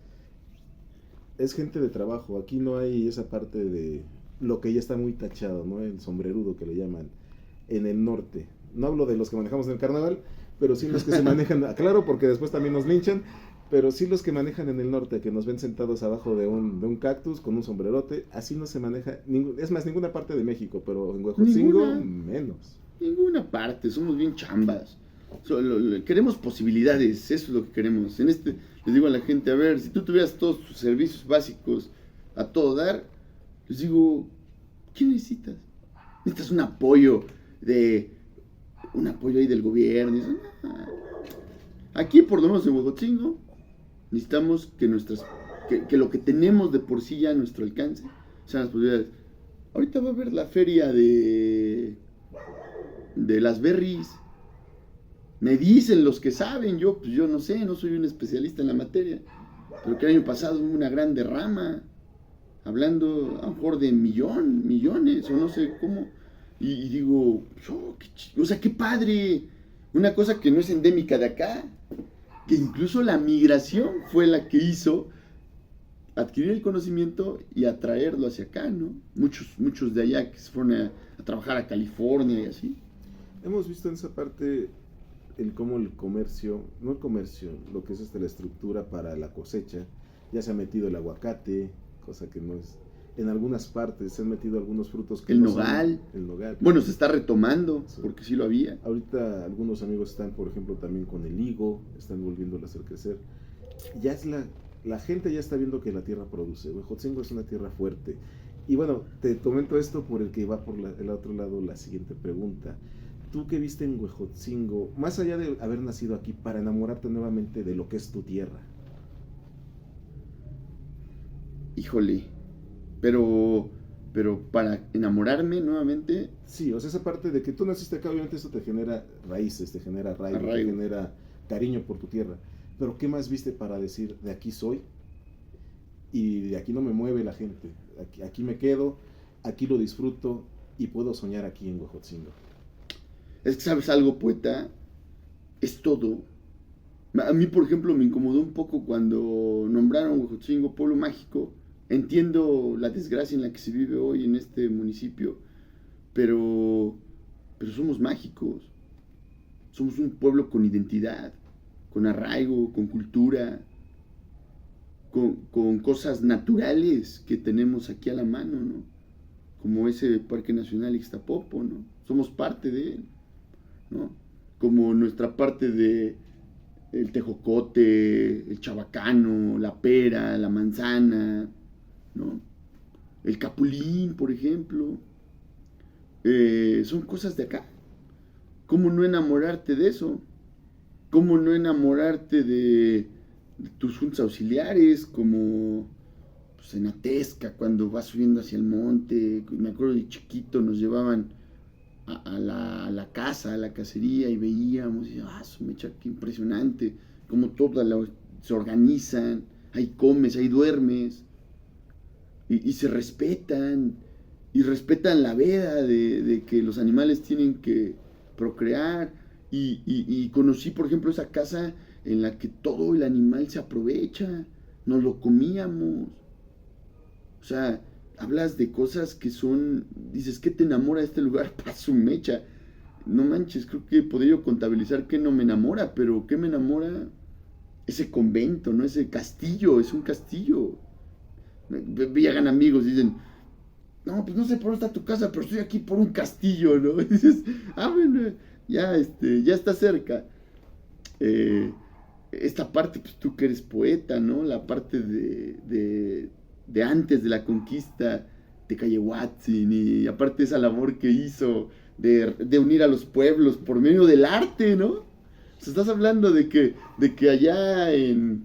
Es gente de trabajo. Aquí no hay esa parte de lo que ya está muy tachado, ¿no? El sombrerudo que le llaman en el norte. No hablo de los que manejamos en el carnaval, pero sí los que se manejan, claro, porque después también nos linchan, pero sí los que manejan en el norte, que nos ven sentados abajo de un cactus con un sombrerote. Así no se maneja, es más, ninguna parte de México, pero en Huejotzingo menos. Ninguna parte, somos bien chambas. Queremos posibilidades, eso es lo que queremos. Les digo a la gente, a ver, si tú tuvieras todos tus servicios básicos a todo dar, les digo, ¿qué necesitas? Necesitas un apoyo ahí del gobierno. Dicen, aquí, por lo menos en Huejotzingo, necesitamos que lo que tenemos de por sí ya a nuestro alcance sean las posibilidades. Ahorita va a haber la feria de las berries. Me dicen los que saben, yo no sé, no soy un especialista en la materia, pero que el año pasado hubo una gran derrama, hablando a lo mejor de millones, o no sé cómo, y digo, o sea, qué padre, una cosa que no es endémica de acá, que incluso la migración fue la que hizo adquirir el conocimiento y atraerlo hacia acá, ¿no? Muchos de allá que se fueron a trabajar a California y así. Hemos visto en esa parte cómo el comercio, no el comercio, lo que es la estructura para la cosecha, ya se ha metido el aguacate, cosa que no es, en algunas partes se han metido algunos frutos que el no nogal. Son, el nogal. Bueno, se está retomando, sí, porque sí lo había. Ahorita algunos amigos están, por ejemplo, también con el higo, están volviéndolo a hacer crecer. Ya es la gente ya está viendo que la tierra produce. Huejotzingo es una tierra fuerte. Y bueno, te comento esto por el que va por el otro lado la siguiente pregunta. Tú que viste en Huejotzingo, más allá de haber nacido aquí, para enamorarte nuevamente de lo que es tu tierra. Híjole, pero para enamorarme nuevamente. Sí, o sea, esa parte de que tú naciste acá, obviamente eso te genera raíces, te genera arraigo, te genera cariño por tu tierra. Pero ¿qué más viste para decir, de aquí soy y de aquí no me mueve la gente? Aquí me quedo, aquí lo disfruto y puedo soñar aquí en Huejotzingo. Es que, ¿sabes algo, poeta? Es todo. A mí, por ejemplo, me incomodó un poco cuando nombraron Huejotzingo pueblo mágico. Entiendo la desgracia en la que se vive hoy en este municipio, pero somos mágicos. Somos un pueblo con identidad, con arraigo, con cultura, con cosas naturales que tenemos aquí a la mano, ¿no? Como ese Parque Nacional Ixtapopo, ¿no? Somos parte de él, ¿no? Como nuestra parte de el tejocote, el chabacano, la pera, la manzana, ¿no? El capulín, por ejemplo. Son cosas de acá. ¿Cómo no enamorarte de eso? ¿Cómo no enamorarte de tus juntas auxiliares? Como pues, en Atezca, cuando vas subiendo hacia el monte. Me acuerdo de chiquito, nos llevaban a la casa, a la cacería, y veíamos, y su mecha, qué impresionante, como todas se organizan, ahí comes, ahí duermes, y se respetan, y respetan la veda de que los animales tienen que procrear, y conocí, por ejemplo, esa casa en la que todo el animal se aprovecha, nos lo comíamos, o sea, hablas de cosas que son, dices, ¿qué te enamora de este lugar? Para su mecha, no manches, creo que podría yo contabilizar qué no me enamora, pero ¿qué me enamora? ese convento, ¿no? Ese castillo, es un castillo. Llegan amigos y dicen, no, pues no sé por dónde está tu casa, pero estoy aquí por un castillo, ¿no? Y dices, bueno, ya, ya está cerca. Esta parte, pues tú que eres poeta, ¿no? La parte de antes de la conquista de Cayehuatzin, y aparte esa labor que hizo de unir a los pueblos por medio del arte, ¿no? O sea, estás hablando de que allá en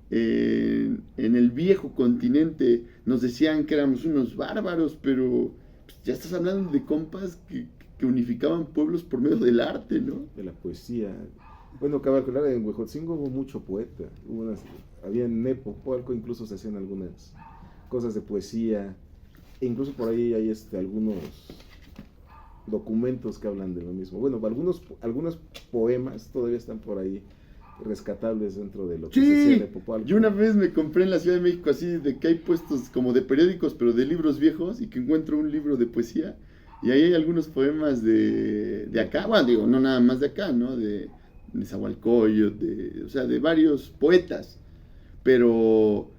el viejo continente nos decían que éramos unos bárbaros, pero pues, ya estás hablando de compas que unificaban pueblos por medio del arte, ¿no? De la poesía. Bueno, cabe aclarar, en Huejotzingo hubo mucho poeta. Había en Nepopolco incluso se hacían algunas cosas de poesía. E incluso por ahí hay algunos documentos que hablan de lo mismo. Bueno, algunos poemas todavía están por ahí rescatables dentro de lo que se hacía en Nepopolco. Yo una vez me compré en la Ciudad de México así de que hay puestos como de periódicos, pero de libros viejos, y que encuentro un libro de poesía y ahí hay algunos poemas de acá, bueno, digo, no nada más de acá, ¿no? De Nezahualcóyotl, o sea, de varios poetas, pero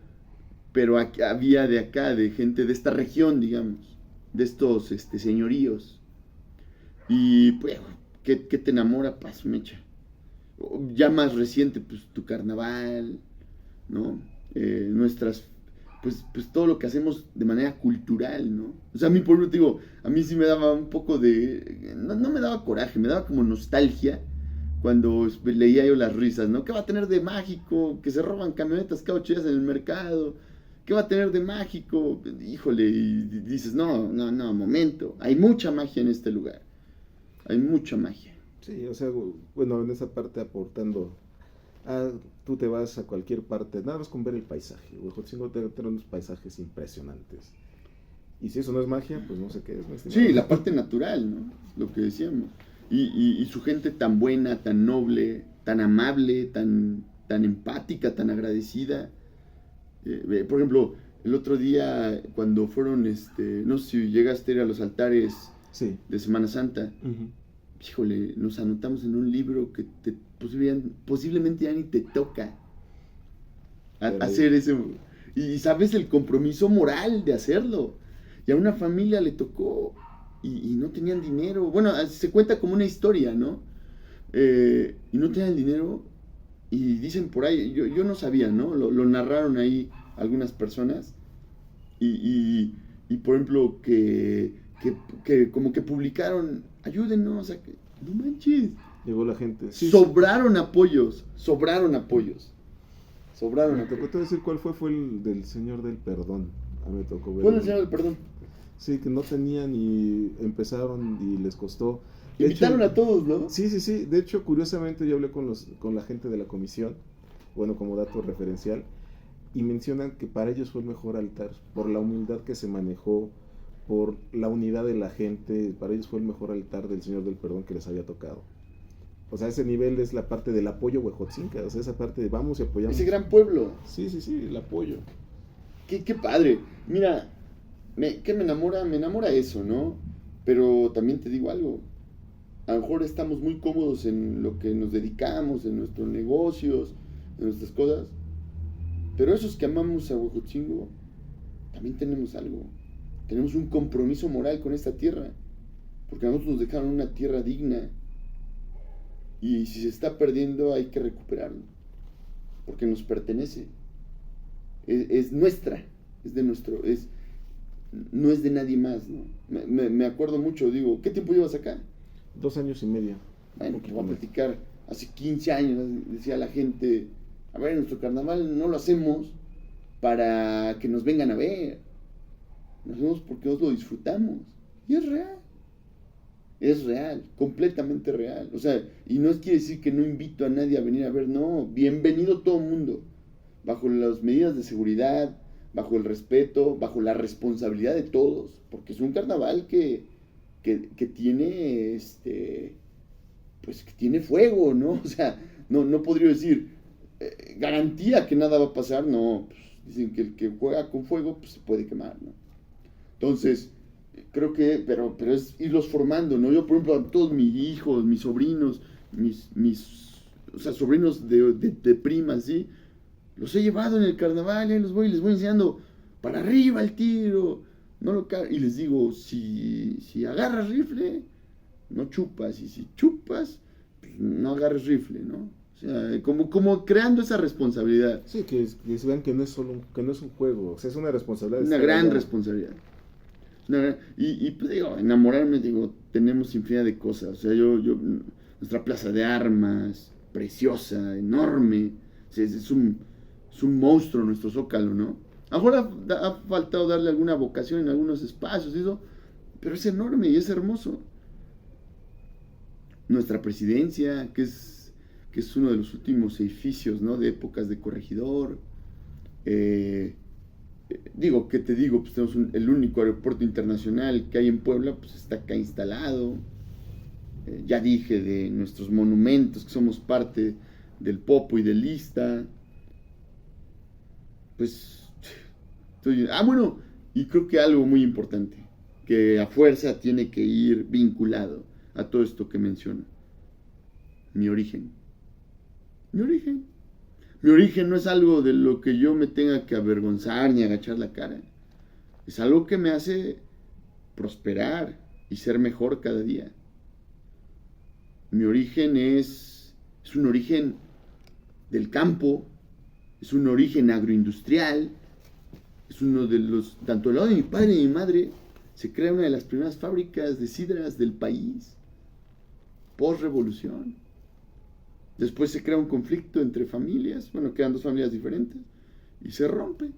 había de acá, de gente de esta región, digamos, de estos señoríos. Y pues, ¿qué te enamora, Paz Mecha? Ya más reciente, pues tu carnaval, ¿no? Nuestras, pues todo lo que hacemos de manera cultural, ¿no? O sea, a mí, por ejemplo, te digo, a mí sí me daba un poco de, no me daba coraje, me daba como nostalgia cuando leía yo las risas, ¿no? ¿Qué va a tener de mágico? Que se roban camionetas caucheras en el mercado. ¿Qué va a tener de mágico? Híjole, y dices, no, momento. Hay mucha magia en este lugar. Hay mucha magia. Sí, o sea, bueno, en esa parte aportando, tú te vas a cualquier parte, nada más con ver el paisaje. Huejotzingo tiene unos paisajes impresionantes. Y si eso no es magia, pues no sé qué es. Sí, la parte natural, ¿no? Lo que decíamos. Y su gente tan buena, tan noble, tan amable, tan empática, tan agradecida. Por ejemplo, el otro día cuando fueron, no sé si llegaste a ir a los altares sí. de Semana Santa, híjole, nos anotamos en un libro que posiblemente ya ni te toca hacer ese. Y sabes el compromiso moral de hacerlo. Y a una familia le tocó y no tenían dinero. Bueno, se cuenta como una historia, ¿no? Y no tenían dinero. Y dicen por ahí, yo no sabía, ¿no? Lo narraron ahí algunas personas. Y por ejemplo, que como que publicaron, ayúdenos, o sea, que, no manches. Llegó la gente. Sí, sobraron apoyos. Me tocó decir cuál fue el del Señor del Perdón. A mí me tocó ver. ¿Cuál es el Señor del Perdón? Sí, que no tenían y empezaron y les costó. Invitaron a todos, ¿no? Sí. De hecho, curiosamente yo hablé con la gente de la comisión, bueno, como dato referencial, y mencionan que para ellos fue el mejor altar, por la humildad que se manejó, por la unidad de la gente, para ellos fue el mejor altar del Señor del Perdón que les había tocado. O sea, ese nivel es la parte del apoyo Huejotzinca, o sea, esa parte de vamos y apoyamos. Ese gran pueblo. Sí, el apoyo. Qué padre. Mira, ¿qué me enamora? Me enamora eso, ¿no? Pero también te digo algo. A lo mejor estamos muy cómodos en lo que nos dedicamos, en nuestros negocios, en nuestras cosas. Pero esos que amamos a Huejotzingo, también tenemos algo. Tenemos un compromiso moral con esta tierra. Porque a nosotros nos dejaron una tierra digna. Y si se está perdiendo, hay que recuperarlo. Porque nos pertenece. Es nuestra. Es de nuestro. No es de nadie más, ¿no? Me acuerdo mucho, digo, ¿qué tiempo llevas acá? 2 años y medio. Bueno, pues voy a platicar. Hace 15 años decía la gente, a ver, nuestro carnaval no lo hacemos para que nos vengan a ver. Lo hacemos porque nos lo disfrutamos. Y es real. Es real, completamente real. O sea, y no quiere decir que no invito a nadie a venir a ver, no. Bienvenido todo el mundo. Bajo las medidas de seguridad, bajo el respeto, bajo la responsabilidad de todos. Porque es un carnaval que tiene pues que tiene fuego, ¿no? O sea, no podría decir garantía que nada va a pasar, no, pues, dicen que el que juega con fuego pues se puede quemar, ¿no? Entonces, creo que, pero es irlos formando, ¿no? Yo, por ejemplo, a todos mis hijos, mis sobrinos, o sea, sobrinos de primas, ¿sí? Los he llevado en el carnaval, les voy enseñando para arriba el tiro, y les digo, si agarras rifle, no chupas, y si chupas, pues no agarres rifle, ¿no? O sea, como creando esa responsabilidad. Sí, que se vean que no es que no es un juego, o sea, es una responsabilidad. Una gran responsabilidad. Y pues digo, enamorarme, digo, tenemos infinidad de cosas. O sea, nuestra plaza de armas, preciosa, enorme. O sea, es un monstruo nuestro Zócalo, ¿no? Ahora ha faltado darle alguna vocación en algunos espacios, eso, pero es enorme y es hermoso. Nuestra presidencia, que es uno de los últimos edificios, ¿no? De épocas de Corregidor. ¿Qué te digo? Pues tenemos el único aeropuerto internacional que hay en Puebla, pues está acá instalado. Ya dije de nuestros monumentos, que somos parte del Popo y del Lista. Pues, bueno, y creo que algo muy importante, que a fuerza tiene que ir vinculado a todo esto que menciono. Mi origen. Mi origen no es algo de lo que yo me tenga que avergonzar ni agachar la cara. Es algo que me hace prosperar y ser mejor cada día. Mi origen es un origen del campo, es un origen agroindustrial, es uno de los, tanto del lado de mi padre y de mi madre, se crea una de las primeras fábricas de sidras del país, post-revolución. Después se crea un conflicto entre familias, bueno, quedan dos familias diferentes, y se rompe.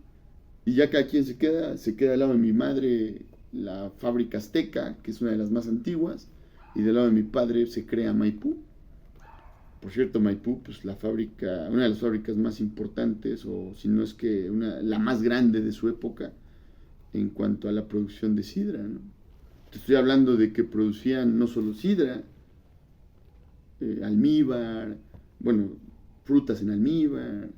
Y ya cada quien se queda al lado de mi madre la fábrica Azteca, que es una de las más antiguas, y del lado de mi padre se crea Maipú. Por cierto, Maipú, pues una de las fábricas más importantes, o si no es que la más grande de su época, en cuanto a la producción de sidra, ¿no? Te estoy hablando de que producían no solo sidra, almíbar, bueno, frutas en almíbar,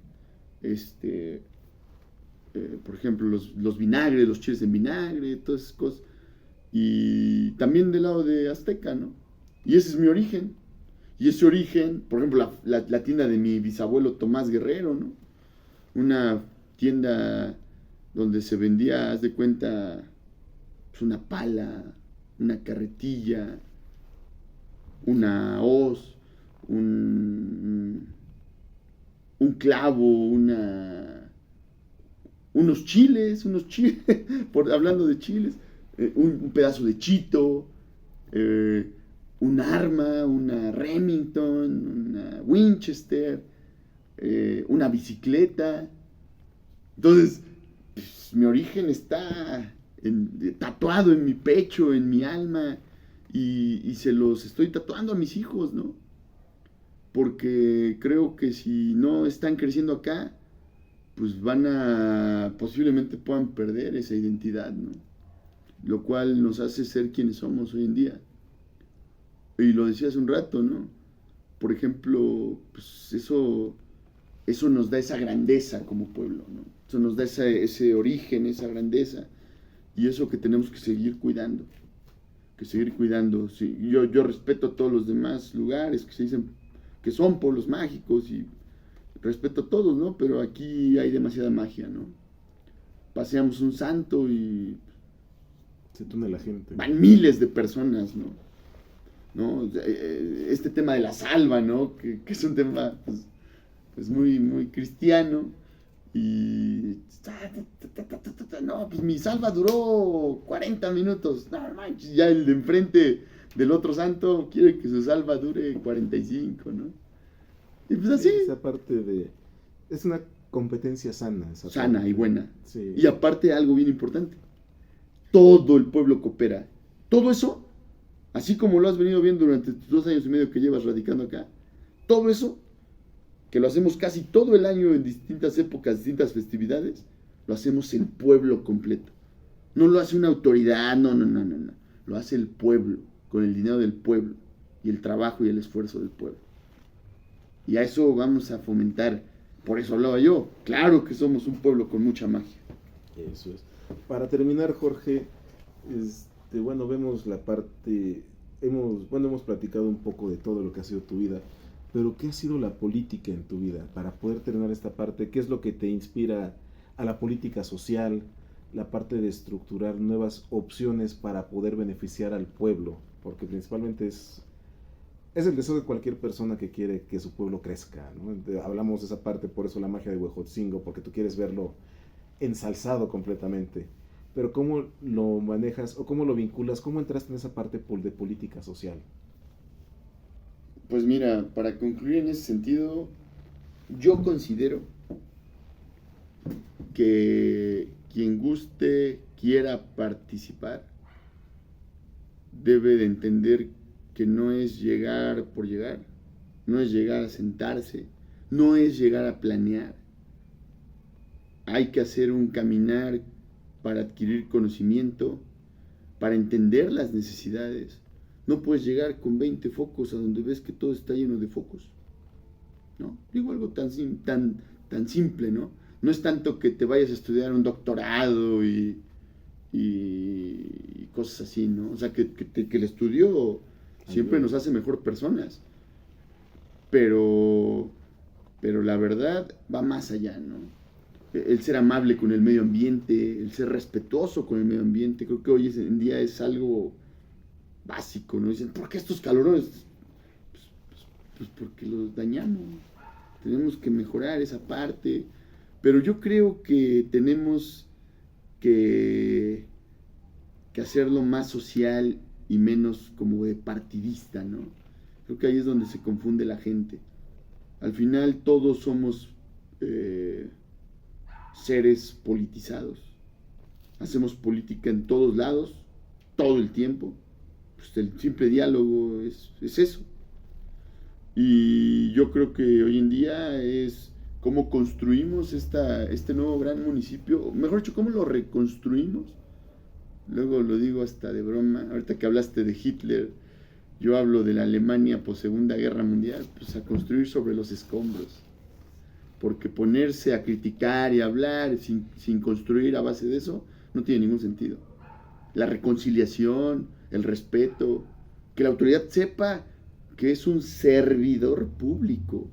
por ejemplo, los vinagres, los chiles en vinagre, todas esas cosas. Y también del lado de Azteca, ¿no? Y ese es mi origen. Y ese origen, por ejemplo, la tienda de mi bisabuelo Tomás Guerrero, ¿no? Una tienda donde se vendía, haz de cuenta, pues una pala, una carretilla, una hoz, un clavo, unos chiles, hablando de chiles, un pedazo de chito, un arma, una Remington, una Winchester, una bicicleta. Entonces, pues, mi origen está tatuado en mi pecho, en mi alma, y se los estoy tatuando a mis hijos, ¿no? Porque creo que si no están creciendo acá, pues posiblemente puedan perder esa identidad, ¿no? Lo cual nos hace ser quienes somos hoy en día. Y lo decía hace un rato, ¿no? Por ejemplo, pues eso nos da esa grandeza como pueblo, ¿no? Eso nos da ese origen, esa grandeza. Y eso que tenemos que seguir cuidando. Sí, yo respeto a todos los demás lugares que se dicen que son pueblos mágicos y respeto a todos, ¿no? Pero aquí hay demasiada magia, ¿no? Paseamos un santo y se tune la gente. Van miles de personas, ¿no? Este tema de la salva, ¿no? Que es un tema pues muy, muy cristiano. Y no, pues mi salva duró 40 minutos. No manches, ya el de enfrente del otro santo quiere que su salva dure 45, ¿no? Y pues así. Esa parte es una competencia sana. Sana y buena. Sí. Y aparte algo bien importante. Todo el pueblo coopera. Todo eso, así como lo has venido viendo durante tus 2 años y medio que llevas radicando acá, todo eso, que lo hacemos casi todo el año en distintas épocas, distintas festividades, lo hacemos el pueblo completo. No lo hace una autoridad, no. Lo hace el pueblo, con el dinero del pueblo, y el trabajo y el esfuerzo del pueblo. Y a eso vamos a fomentar. Por eso hablaba yo. Claro que somos un pueblo con mucha magia. Eso es. Para terminar, Jorge, vemos la parte, hemos platicado un poco de todo lo que ha sido tu vida, pero ¿qué ha sido la política en tu vida para poder terminar esta parte? ¿Qué es lo que te inspira a la política social, la parte de estructurar nuevas opciones para poder beneficiar al pueblo? Porque principalmente es el deseo de cualquier persona que quiere que su pueblo crezca, ¿no? Hablamos de esa parte, por eso la magia de Huejotzingo, porque tú quieres verlo ensalzado completamente. Pero ¿cómo lo manejas o cómo lo vinculas? ¿Cómo entraste en esa parte de política social? Pues mira, para concluir en ese sentido, yo considero que quien guste, quiera participar, debe de entender que no es llegar por llegar, no es llegar a sentarse, no es llegar a planear. Hay que hacer un caminar para adquirir conocimiento, para entender las necesidades. No puedes llegar con 20 focos a donde ves que todo está lleno de focos, ¿no? Digo algo tan simple, ¿no? No es tanto que te vayas a estudiar un doctorado y cosas así, ¿no? O sea, que el estudio siempre nos hace mejor personas. Pero la verdad va más allá, ¿no? El ser amable con el medio ambiente, el ser respetuoso con el medio ambiente, creo que hoy en día es algo básico, ¿no? Dicen, ¿por qué estos calorones? Pues porque los dañamos. Tenemos que mejorar esa parte. Pero yo creo que tenemos que hacerlo más social y menos como de partidista, ¿no? Creo que ahí es donde se confunde la gente. Al final todos somos seres politizados. Hacemos política en todos lados, todo el tiempo. Pues el simple diálogo es eso. Y yo creo que hoy en día es cómo construimos este nuevo gran municipio, mejor dicho, cómo lo reconstruimos. Luego lo digo hasta de broma, ahorita que hablaste de Hitler, yo hablo de la Alemania post Segunda Guerra Mundial, pues a construir sobre los escombros. Porque ponerse a criticar y hablar sin construir a base de eso, no tiene ningún sentido. La reconciliación, el respeto, que la autoridad sepa que es un servidor público,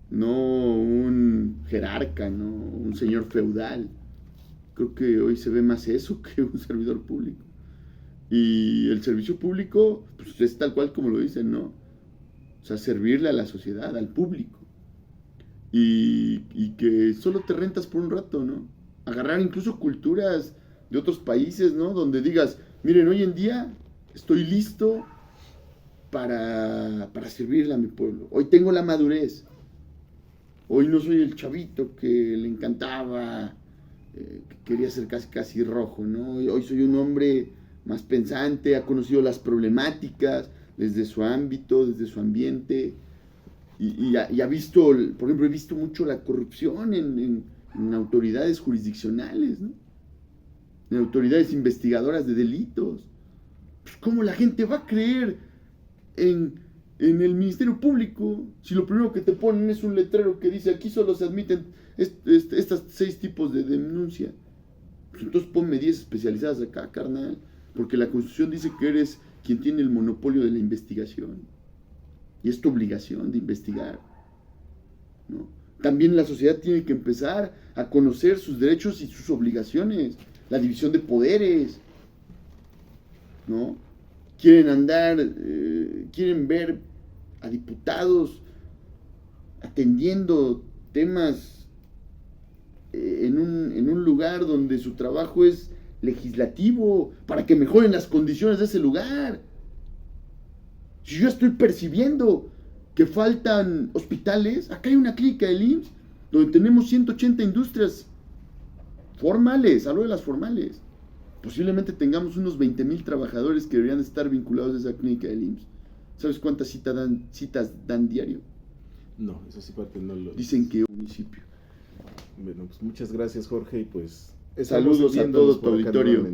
no un jerarca, no un señor feudal. Creo que hoy se ve más eso que un servidor público. Y el servicio público pues, es tal cual como lo dicen, ¿no? O sea, servirle a la sociedad, al público. Y que solo te rentas por un rato, ¿no? Agarrar incluso culturas de otros países, ¿no? Donde digas, miren, hoy en día estoy listo para servirle a mi pueblo. Hoy tengo la madurez. Hoy no soy el chavito que le encantaba, que quería ser casi rojo, ¿no? Hoy soy un hombre más pensante, ha conocido las problemáticas desde su ámbito, desde su ambiente, y ha visto, por ejemplo, he visto mucho la corrupción en autoridades jurisdiccionales, ¿no? En autoridades investigadoras de delitos. Pues, ¿cómo la gente va a creer en el Ministerio Público si lo primero que te ponen es un letrero que dice aquí solo se admiten estas 6 tipos de denuncia? Pues entonces ponme 10 especializadas acá, carnal, porque la Constitución dice que eres quien tiene el monopolio de la investigación y es tu obligación de investigar, ¿no? También la sociedad tiene que empezar a conocer sus derechos y sus obligaciones, la división de poderes, ¿no? Quieren ver a diputados atendiendo temas en un lugar donde su trabajo es legislativo, para que mejoren las condiciones de ese lugar. Si yo estoy percibiendo que faltan hospitales, acá hay una clínica del IMSS donde tenemos 180 industrias formales, hablo de las formales. Posiblemente tengamos unos 20,000 trabajadores que deberían estar vinculados a esa clínica del IMSS. ¿Sabes cuántas citas dan diario? No, eso sí parte no lo dicen que un municipio. Bueno, pues muchas gracias, Jorge, y pues saludos a todo tu auditorio.